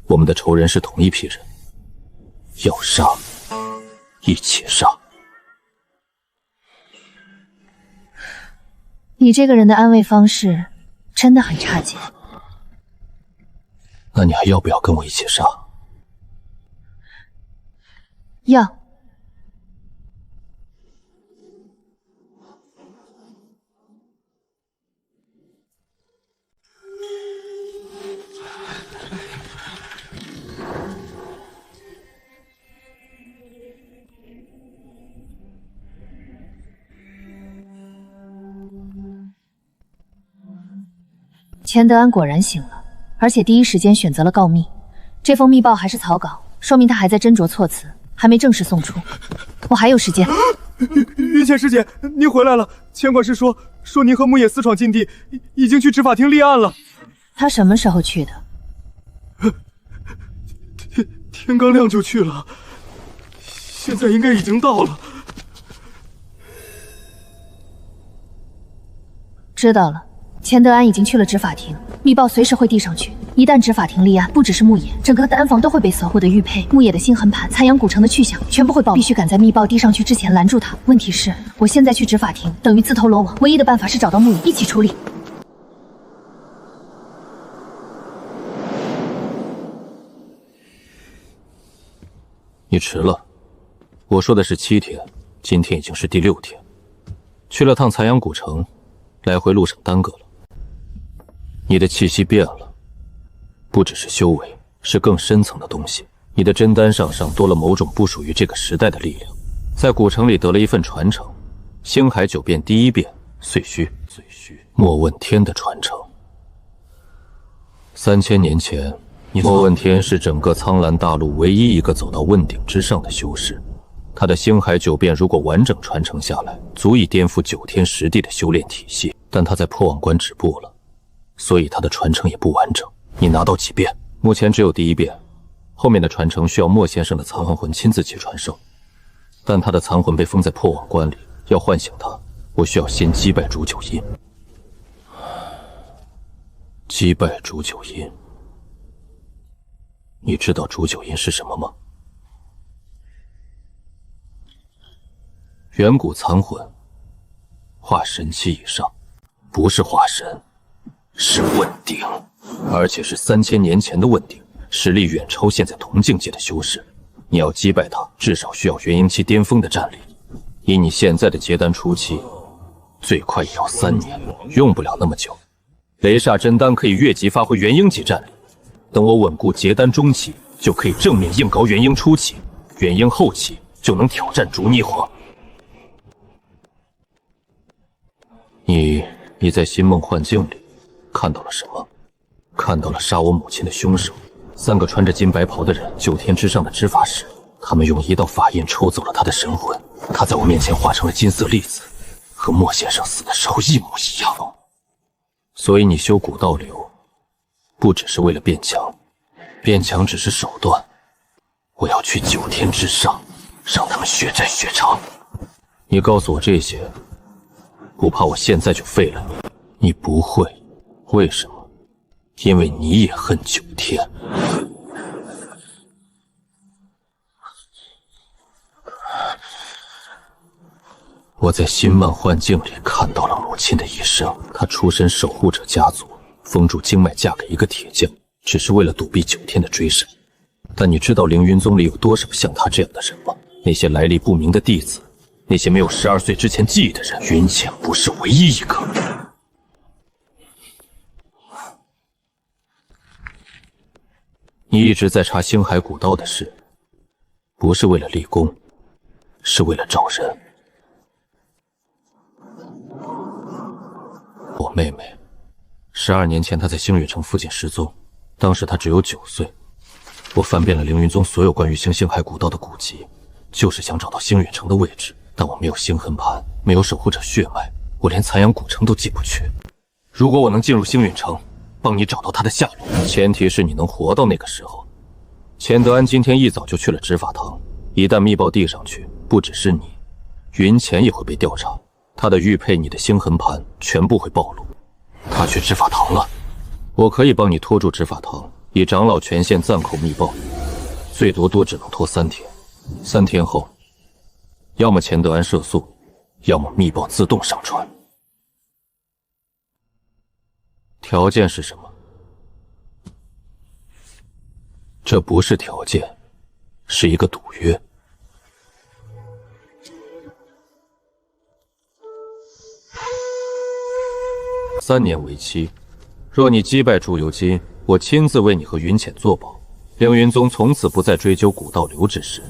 我们的仇人是同一批人，要杀，一起杀。你这个人的安慰方式真的很差劲。那你还要不要跟我一起杀？要。钱德安果然醒了，而且第一时间选择了告密。这封密报还是草稿，说明他还在斟酌措辞，还没正式送出。我还有时间。云浅师姐，您回来了。钱管事说您和木野私闯禁地，已经去执法厅立案了。他什么时候去的？天刚亮就去了，现在应该已经到了。知道了。钱德安已经去了执法庭，密报随时会递上去。一旦执法庭立案，不只是牧野，整个丹房都会被搜。我的玉佩、牧野的星痕盘、残阳古城的去向，全部会暴露。必须赶在密报递上去之前拦住他。问题是，我现在去执法庭，等于自投罗网。唯一的办法是找到牧野，一起处理。你迟了，我说的是7天，今天已经是第6天。去了趟残阳古城，来回路上耽搁了。你的气息变了，不只是修为，是更深层的东西。你的真丹上多了某种不属于这个时代的力量，在古城里得了一份传承，星海9变第1变碎虚，莫问天的传承。3000年前，莫问天是整个苍蓝大陆唯一一个走到问鼎之上的修士。他的星海9变如果完整传承下来，足以颠覆9天实地的修炼体系，但他在破网关止步了，所以他的传承也不完整。你拿到几变？目前只有第1变，后面的传承需要莫先生的残魂亲自去传授，但他的残魂被封在破网关里，要唤醒他，我需要先击败煮酒阴。击败煮酒阴，你知道煮酒阴是什么吗？远古残魂，化神期以上，不是化神，是问鼎，而且是3000年前的问鼎，实力远超现在同境界的修士。你要击败他，至少需要元婴期巅峰的战力。以你现在的结丹初期，最快也要3年，用不了那么久。雷煞真丹可以越级发挥元婴级战力，等我稳固结丹中期，就可以正面硬搞元婴初期，元婴后期就能挑战竹逆火。你在心梦幻境里看到了什么？看到了杀我母亲的凶手，3个穿着金白袍的人，9天之上的执法师，他们用一道法印抽走了他的神魂，他在我面前化成了金色粒子，和莫先生死的时候一模一样。所以你修古道流，不只是为了变强，变强只是手段，我要去9天之上，让他们血债血偿。你告诉我这些，不怕我现在就废了你？你不会，为什么？因为你也恨9天。我在心漫幻境里看到了母亲的一生，她出身守护者家族，封住经脉嫁给一个铁匠，只是为了躲避9天的追杀。但你知道凌云宗里有多少像他这样的人吗？那些来历不明的弟子，那些没有12岁之前记忆的人，云浅不是唯一一个。你一直在查星海古道的事，不是为了立功，是为了找人。我妹妹，12年前她在星陨城附近失踪，当时她只有9岁。我翻遍了凌云宗所有关于星海古道的古籍，就是想找到星陨城的位置，但我没有星痕盘，没有守护者血脉，我连残阳古城都进不去。如果我能进入星陨城，帮你找到他的下落，前提是你能活到那个时候。钱德安今天一早就去了执法堂，一旦密报递上去，不只是你，云浅也会被调查，他的玉佩、你的星痕盘全部会暴露。他去执法堂了，我可以帮你拖住执法堂，以长老权限暂扣密报，最多只能拖3天。3天后，要么钱德安涉诉，要么密报自动上传。条件是什么？这不是条件，是一个赌约。3年为期，若你击败祝由金，我亲自为你和云浅作保，凌云宗从此不再追究古道流之事。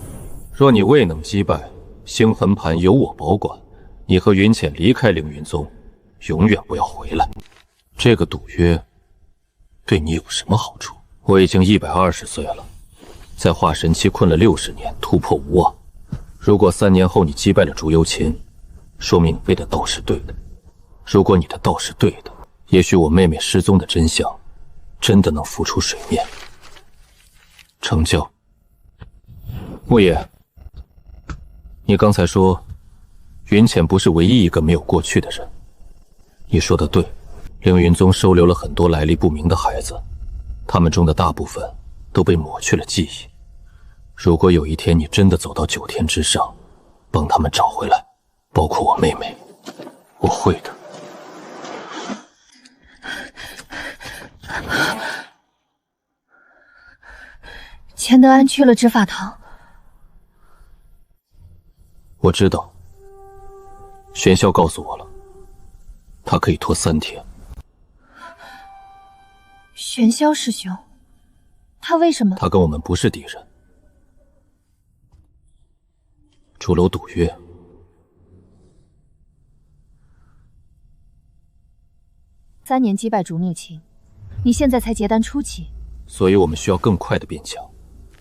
若你未能击败，星痕盘由我保管，你和云浅离开凌云宗，永远不要回来。这个赌约对你有什么好处？我已经120岁了，在化神期困了60年，突破无望。如果3年后你击败了竹幽亲，说明你为的道是对的。如果你的道是对的，也许我妹妹失踪的真相真的能浮出水面。成交。莫言，你刚才说云浅不是唯一一个没有过去的人，你说的对。凌云宗收留了很多来历不明的孩子，他们中的大部分都被抹去了记忆。如果有一天你真的走到9天之上，帮他们找回来，包括我妹妹，我会的。钱德安去了执法堂。我知道，玄霄告诉我了，他可以拖3天。玄霄师兄，他为什么？他跟我们不是敌人。主楼赌约，3年击败竹逆情，你现在才结丹初期，所以我们需要更快的变强。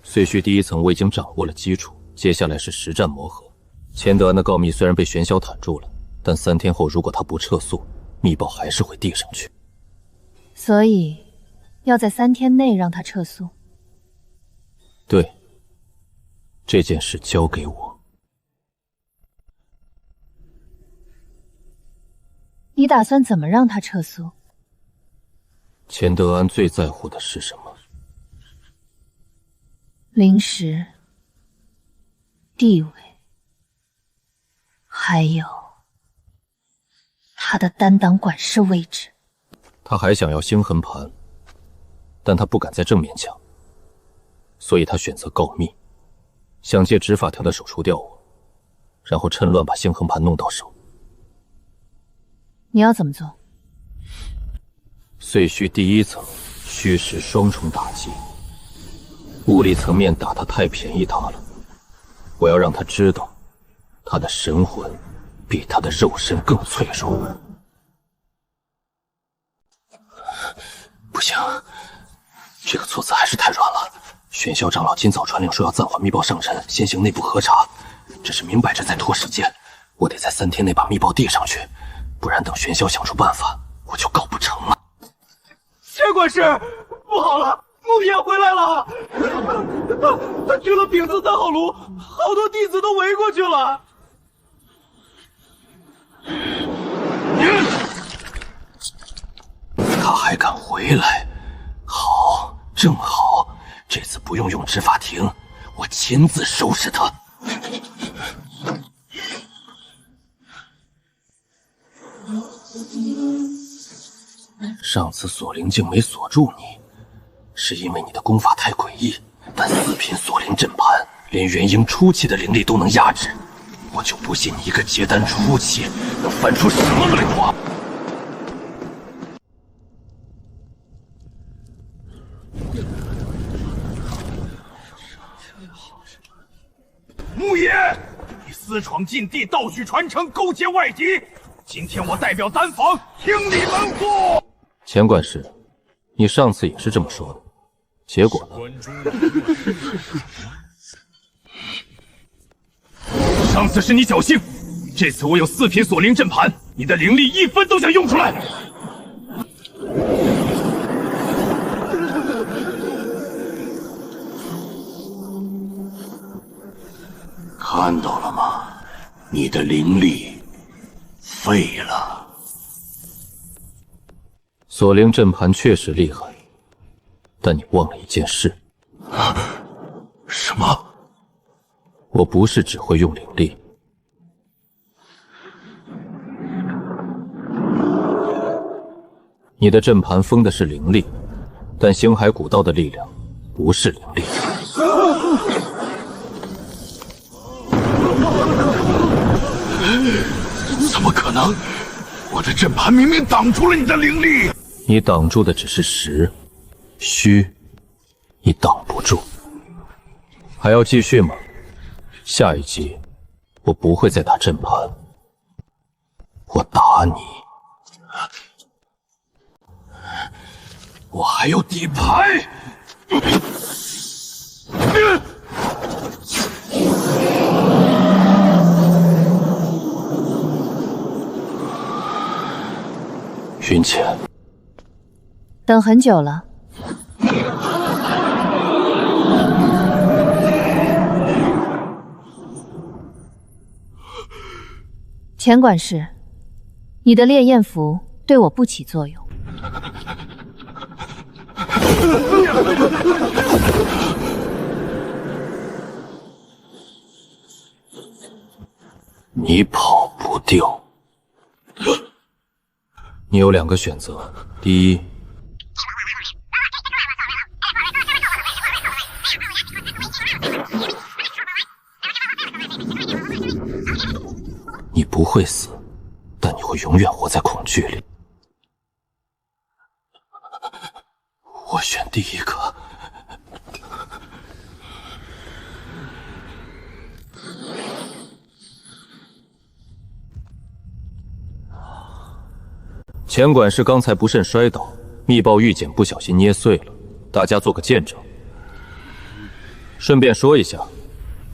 碎墟第1层我已经掌握了基础，接下来是实战磨合。钱德安的告密虽然被玄霄坦住了，但3天后如果他不撤诉，密报还是会递上去。所以要在3天内让他撤诉。对，这件事交给我。你打算怎么让他撤诉？钱德安最在乎的是什么？灵石、地位，还有他的担当管事位置。他还想要星痕盘，但他不敢在正面抢，所以他选择告密，想借执法条的手除掉我，然后趁乱把星痕盘弄到手。你要怎么做？碎虚第一层虚实双重打击，物理层面打他太便宜他了。我要让他知道，他的神魂比他的肉身更脆弱。不行，这个措辞还是太软了。玄霄长老今早传令说要暂缓密报上尘，先行内部核查，这是明摆着在拖时间。我得在3天内把密报递上去，不然等玄霄想出办法，我就告不成了。千管事，不好了，穆爷回来了！他去了丙字3号炉，好多弟子都围过去了。他还敢回来？好，正好，这次不用执法庭，我亲自收拾他。上次锁灵镜没锁住你，是因为你的功法太诡异，但4品锁灵阵盘连元婴初期的灵力都能压制，我就不信你一个结丹初期能翻出什么来话。穆爷，你私闯禁地，盗取传承，勾结外敌，今天我代表丹房听你门户。钱管事，你上次也是这么说的，结果呢？上次是你侥幸，这次我有4品锁灵阵盘，你的灵力1分都想用出来。看到了吗？你的灵力废了。锁灵阵盘确实厉害，但你忘了一件事。什么？我不是只会用灵力。你的阵盘封的是灵力，但星海古道的力量不是灵力。怎么可能？我的阵盘明明挡住了你的灵力。你挡住的只是实，虚，你挡不住。还要继续吗？下一集我不会再打阵盘，我打你。我还有底牌。云浅，等很久了。钱管事，你的烈焰符对我不起作用。你跑不掉。你有2个选择，第一，你不会死，但你会永远活在恐惧里。我选第一个。钱管事刚才不慎摔倒，密报玉简不小心捏碎了，大家做个见证。顺便说一下，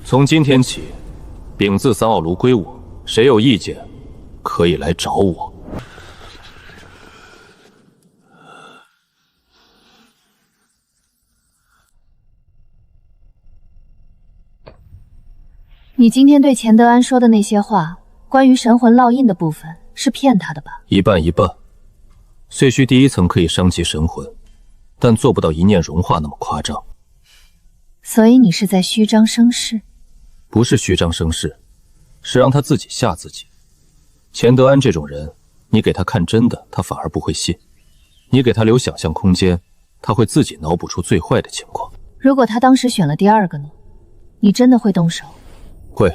从今天起，丙字3号炉归我，谁有意见可以来找我。你今天对钱德安说的那些话，关于神魂烙印的部分，是骗他的吧？一半一半。碎虚第一层可以伤及神魂，但做不到一念融化那么夸张。所以你是在虚张声势？不是虚张声势，是让他自己吓自己。钱德安这种人，你给他看真的，他反而不会信；你给他留想象空间，他会自己脑补出最坏的情况。如果他当时选了第2个呢？你真的会动手？会，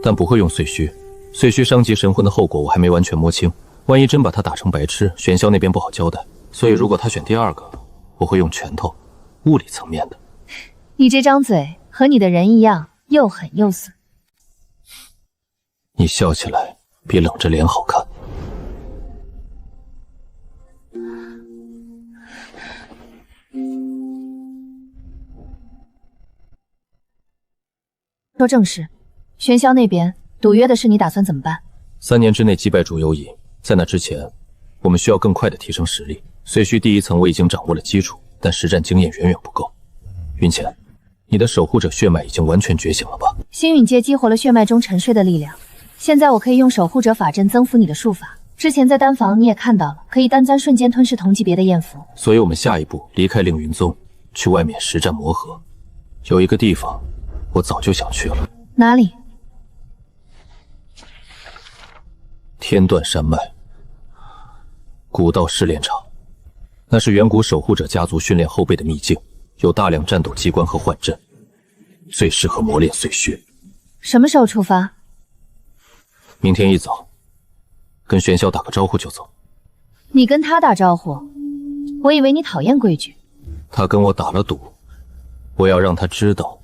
但不会用碎虚。碎虚伤及神魂的后果我还没完全摸清，万一真把他打成白痴，玄霄那边不好交代。所以如果他选第二个，我会用拳头，物理层面的。你这张嘴和你的人一样，又狠又损。你笑起来比冷着脸好看。说正事，玄霄那边赌约的事，你打算怎么办？3年之内击败竹幽影，在那之前，我们需要更快的提升实力。虽需第一层我已经掌握了基础，但实战经验远远不够。云浅，你的守护者血脉已经完全觉醒了吧？星陨阶激活了血脉中沉睡的力量，现在我可以用守护者法阵增幅你的术法。之前在丹房你也看到了，可以单簪瞬间吞噬同级别的焰符。所以我们下一步离开凌云宗，去外面实战磨合。有一个地方，我早就想去了。哪里？天断山脉，古道试炼场，那是远古守护者家族训练后辈的秘境，有大量战斗机关和幻阵，最适合磨练碎屑。什么时候出发？明天一早，跟玄霄打个招呼就走。你跟他打招呼？我以为你讨厌规矩。他跟我打了赌，我要让他知道，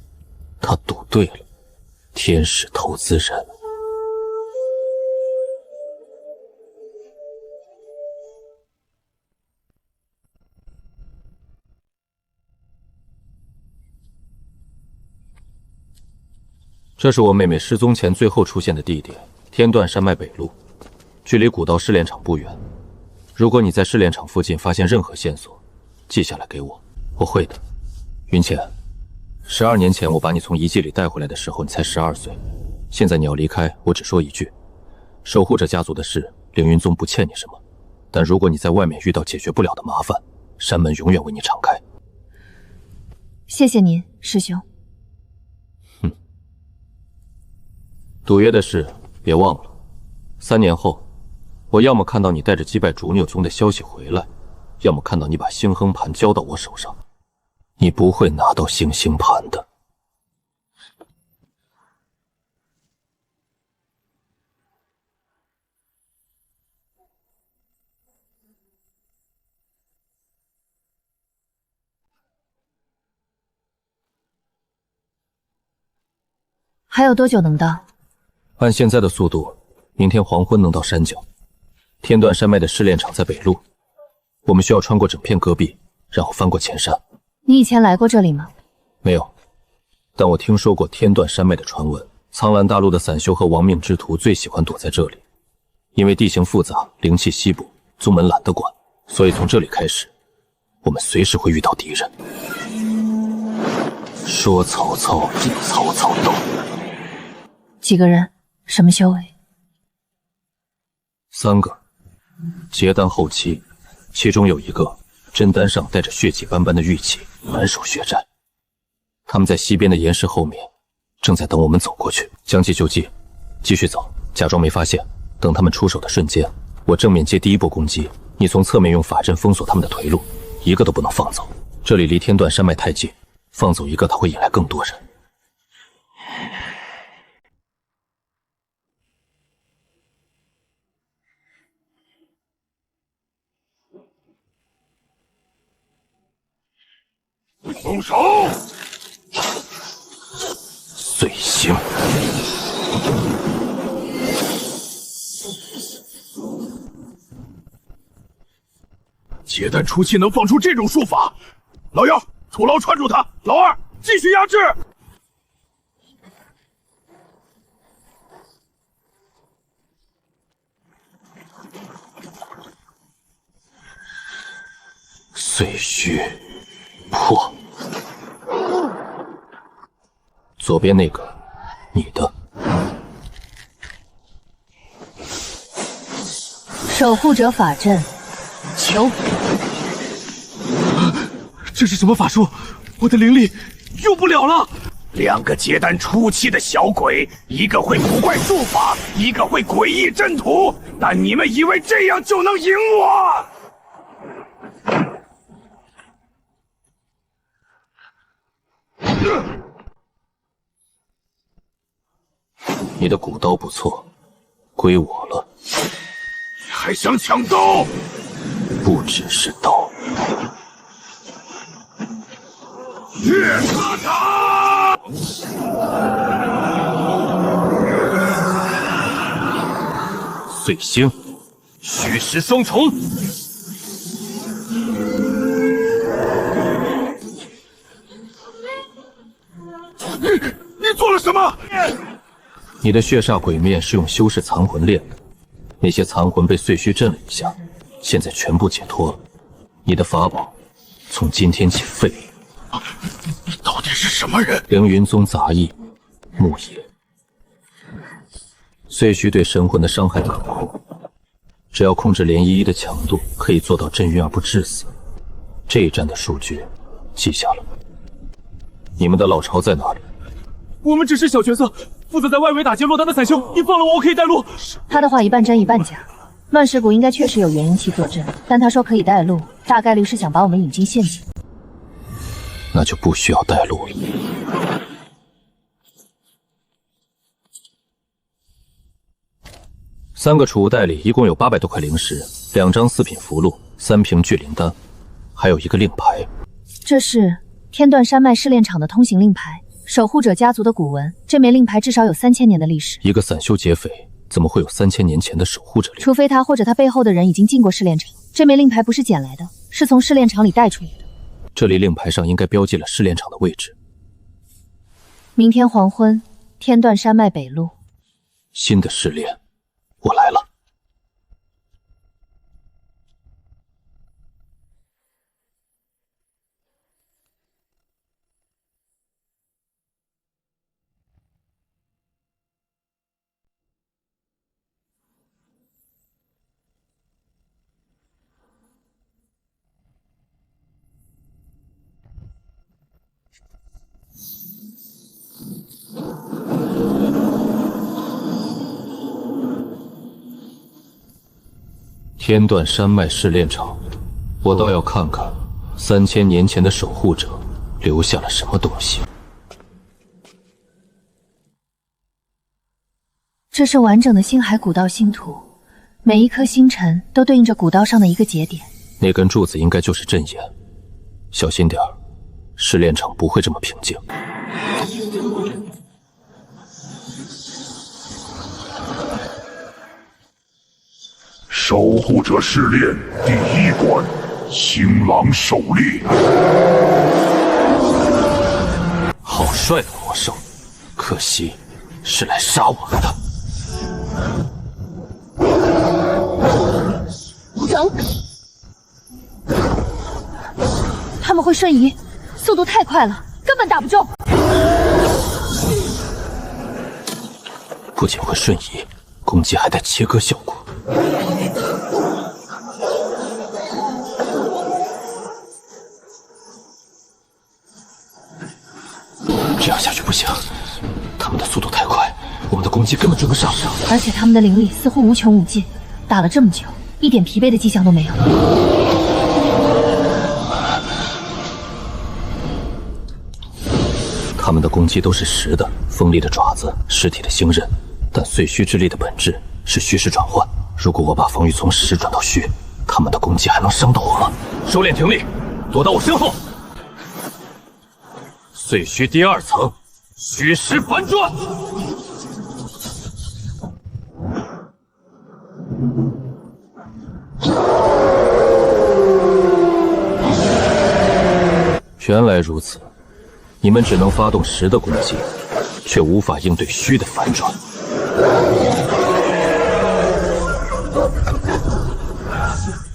他赌对了。天使投资人。这是我妹妹失踪前最后出现的地点，天断山脉北路，距离古道试炼场不远。如果你在试炼场附近发现任何线索，记下来给我。我会的。云浅，12年前我把你从遗迹里带回来的时候，你才12岁。现在你要离开，我只说一句：守护者家族的事，凌云宗不欠你什么。但如果你在外面遇到解决不了的麻烦，山门永远为你敞开。谢谢您，师兄。赌约的事别忘了，3年后，我要么看到你带着击败逐拗宗的消息回来，要么看到你把星亨盘交到我手上。你不会拿到星星盘的。还有多久能到？按现在的速度，明天黄昏能到山脚。天断山脉的试炼场在北路，我们需要穿过整片戈壁，然后翻过前山。你以前来过这里吗？没有，但我听说过天断山脉的传闻。苍蓝大陆的散修和亡命之徒最喜欢躲在这里，因为地形复杂，灵气稀薄，宗门懒得管，所以从这里开始，我们随时会遇到敌人。说曹操比曹操逗。几个人？什么修为？3个，结丹后期，其中有一个真丹上带着血迹斑斑的玉器，满手血债。他们在西边的岩石后面，正在等我们走过去，将计就计，继续走，假装没发现。等他们出手的瞬间，我正面接第一波攻击，你从侧面用法阵封锁他们的退路，一个都不能放走。这里离天断山脉太近，放走一个，他会引来更多人。动手！碎星。结丹初期能放出这种术法，老幺徒劳串住他，老二继续压制。碎虚破。左边那个，你的。守护者法阵，求。这是什么法术？我的灵力用不了了。2个结丹初期的小鬼，一个会古怪术法，一个会诡异阵图，但你们以为这样就能赢我？你的古刀不错，归我了。还想抢刀？不只是刀。月卡塔！碎星，虚实双重。你做了什么？你的血煞鬼面是用修士残魂炼的，那些残魂被碎虚震了一下，现在全部解脱了。你的法宝从今天起废了。你到底是什么人？凌云宗杂役，木野。碎虚对神魂的伤害可控，只要控制涟漪的强度，可以做到震晕而不致死。这一战的数据记下了。你们的老巢在哪里？我们只是小角色，负责在外围打击落单的散修。你放了我，我可以带路。他的话一半真一半假。乱石谷应该确实有元婴期坐镇，但他说可以带路，大概率是想把我们引进陷阱。那就不需要带路了。3个储物袋里一共有800多块灵石，2张4品符箓，3瓶聚灵丹，还有一个令牌。这是天断山脉试炼场的通行令牌，守护者家族的古文。这枚令牌至少有3000年的历史。一个散修劫匪怎么会有3000年前的守护者令？除非他或者他背后的人已经进过试炼场。这枚令牌不是捡来的，是从试炼场里带出来的。这里令牌上应该标记了试炼场的位置。明天黄昏，天断山脉北路。新的试炼，我来了。天断山脉试炼场，我倒要看看3000年前的守护者留下了什么东西。这是完整的星海古道星图，每一颗星辰都对应着古道上的一个节点。那根柱子应该就是阵眼，小心点儿，试炼场不会这么平静。守护者试炼第1关，星狼狩猎。好帅的魔兽，可惜是来杀我们的。走！他们会瞬移，速度太快了，根本打不中。不仅会瞬移，攻击还带切割效果。这样下去不行，他们的速度太快，我们的攻击根本追不上。而且他们的灵力似乎无穷无尽，打了这么久，一点疲惫的迹象都没有。他们的攻击都是实的，锋利的爪子，实体的星刃，但碎虚之力的本质是虚实转换。如果我把防御从实转到虚，他们的攻击还能伤到我吗？收敛停力，躲到我身后。碎虚第2层，虚实反转。原来如此，你们只能发动实的攻击，却无法应对虚的反转。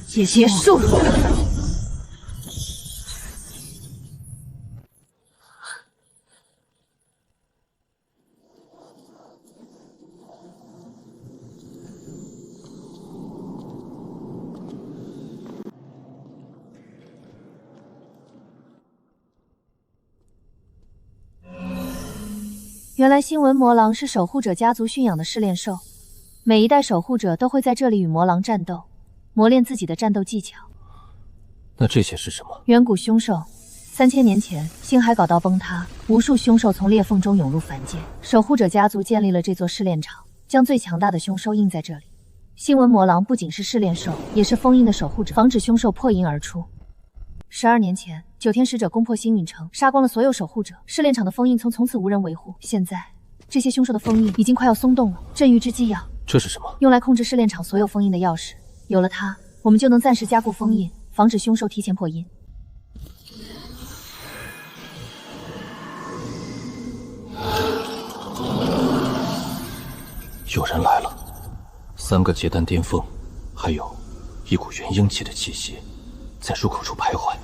结束了。原来星纹魔狼是守护者家族驯养的试炼兽，每一代守护者都会在这里与魔狼战斗，磨练自己的战斗技巧。那这些是什么？远古凶兽。3000年前，星海缟道崩塌，无数凶兽从裂缝中涌入凡间。守护者家族建立了这座试炼场，将最强大的凶兽印在这里。星纹魔狼不仅是试炼兽，也是封印的守护者，防止凶兽破印而出。12年前，9天使者攻破星陨城，杀光了所有守护者，试炼场的封印从此无人维护。现在，这些凶兽的封印已经快要松动了。镇狱之剂药，这是什么？用来控制试炼场所有封印的钥匙。有了它，我们就能暂时加固封印，防止凶兽提前破印。有人来了，3个结丹巅峰，还有一股元婴气的气息，在入口处徘徊。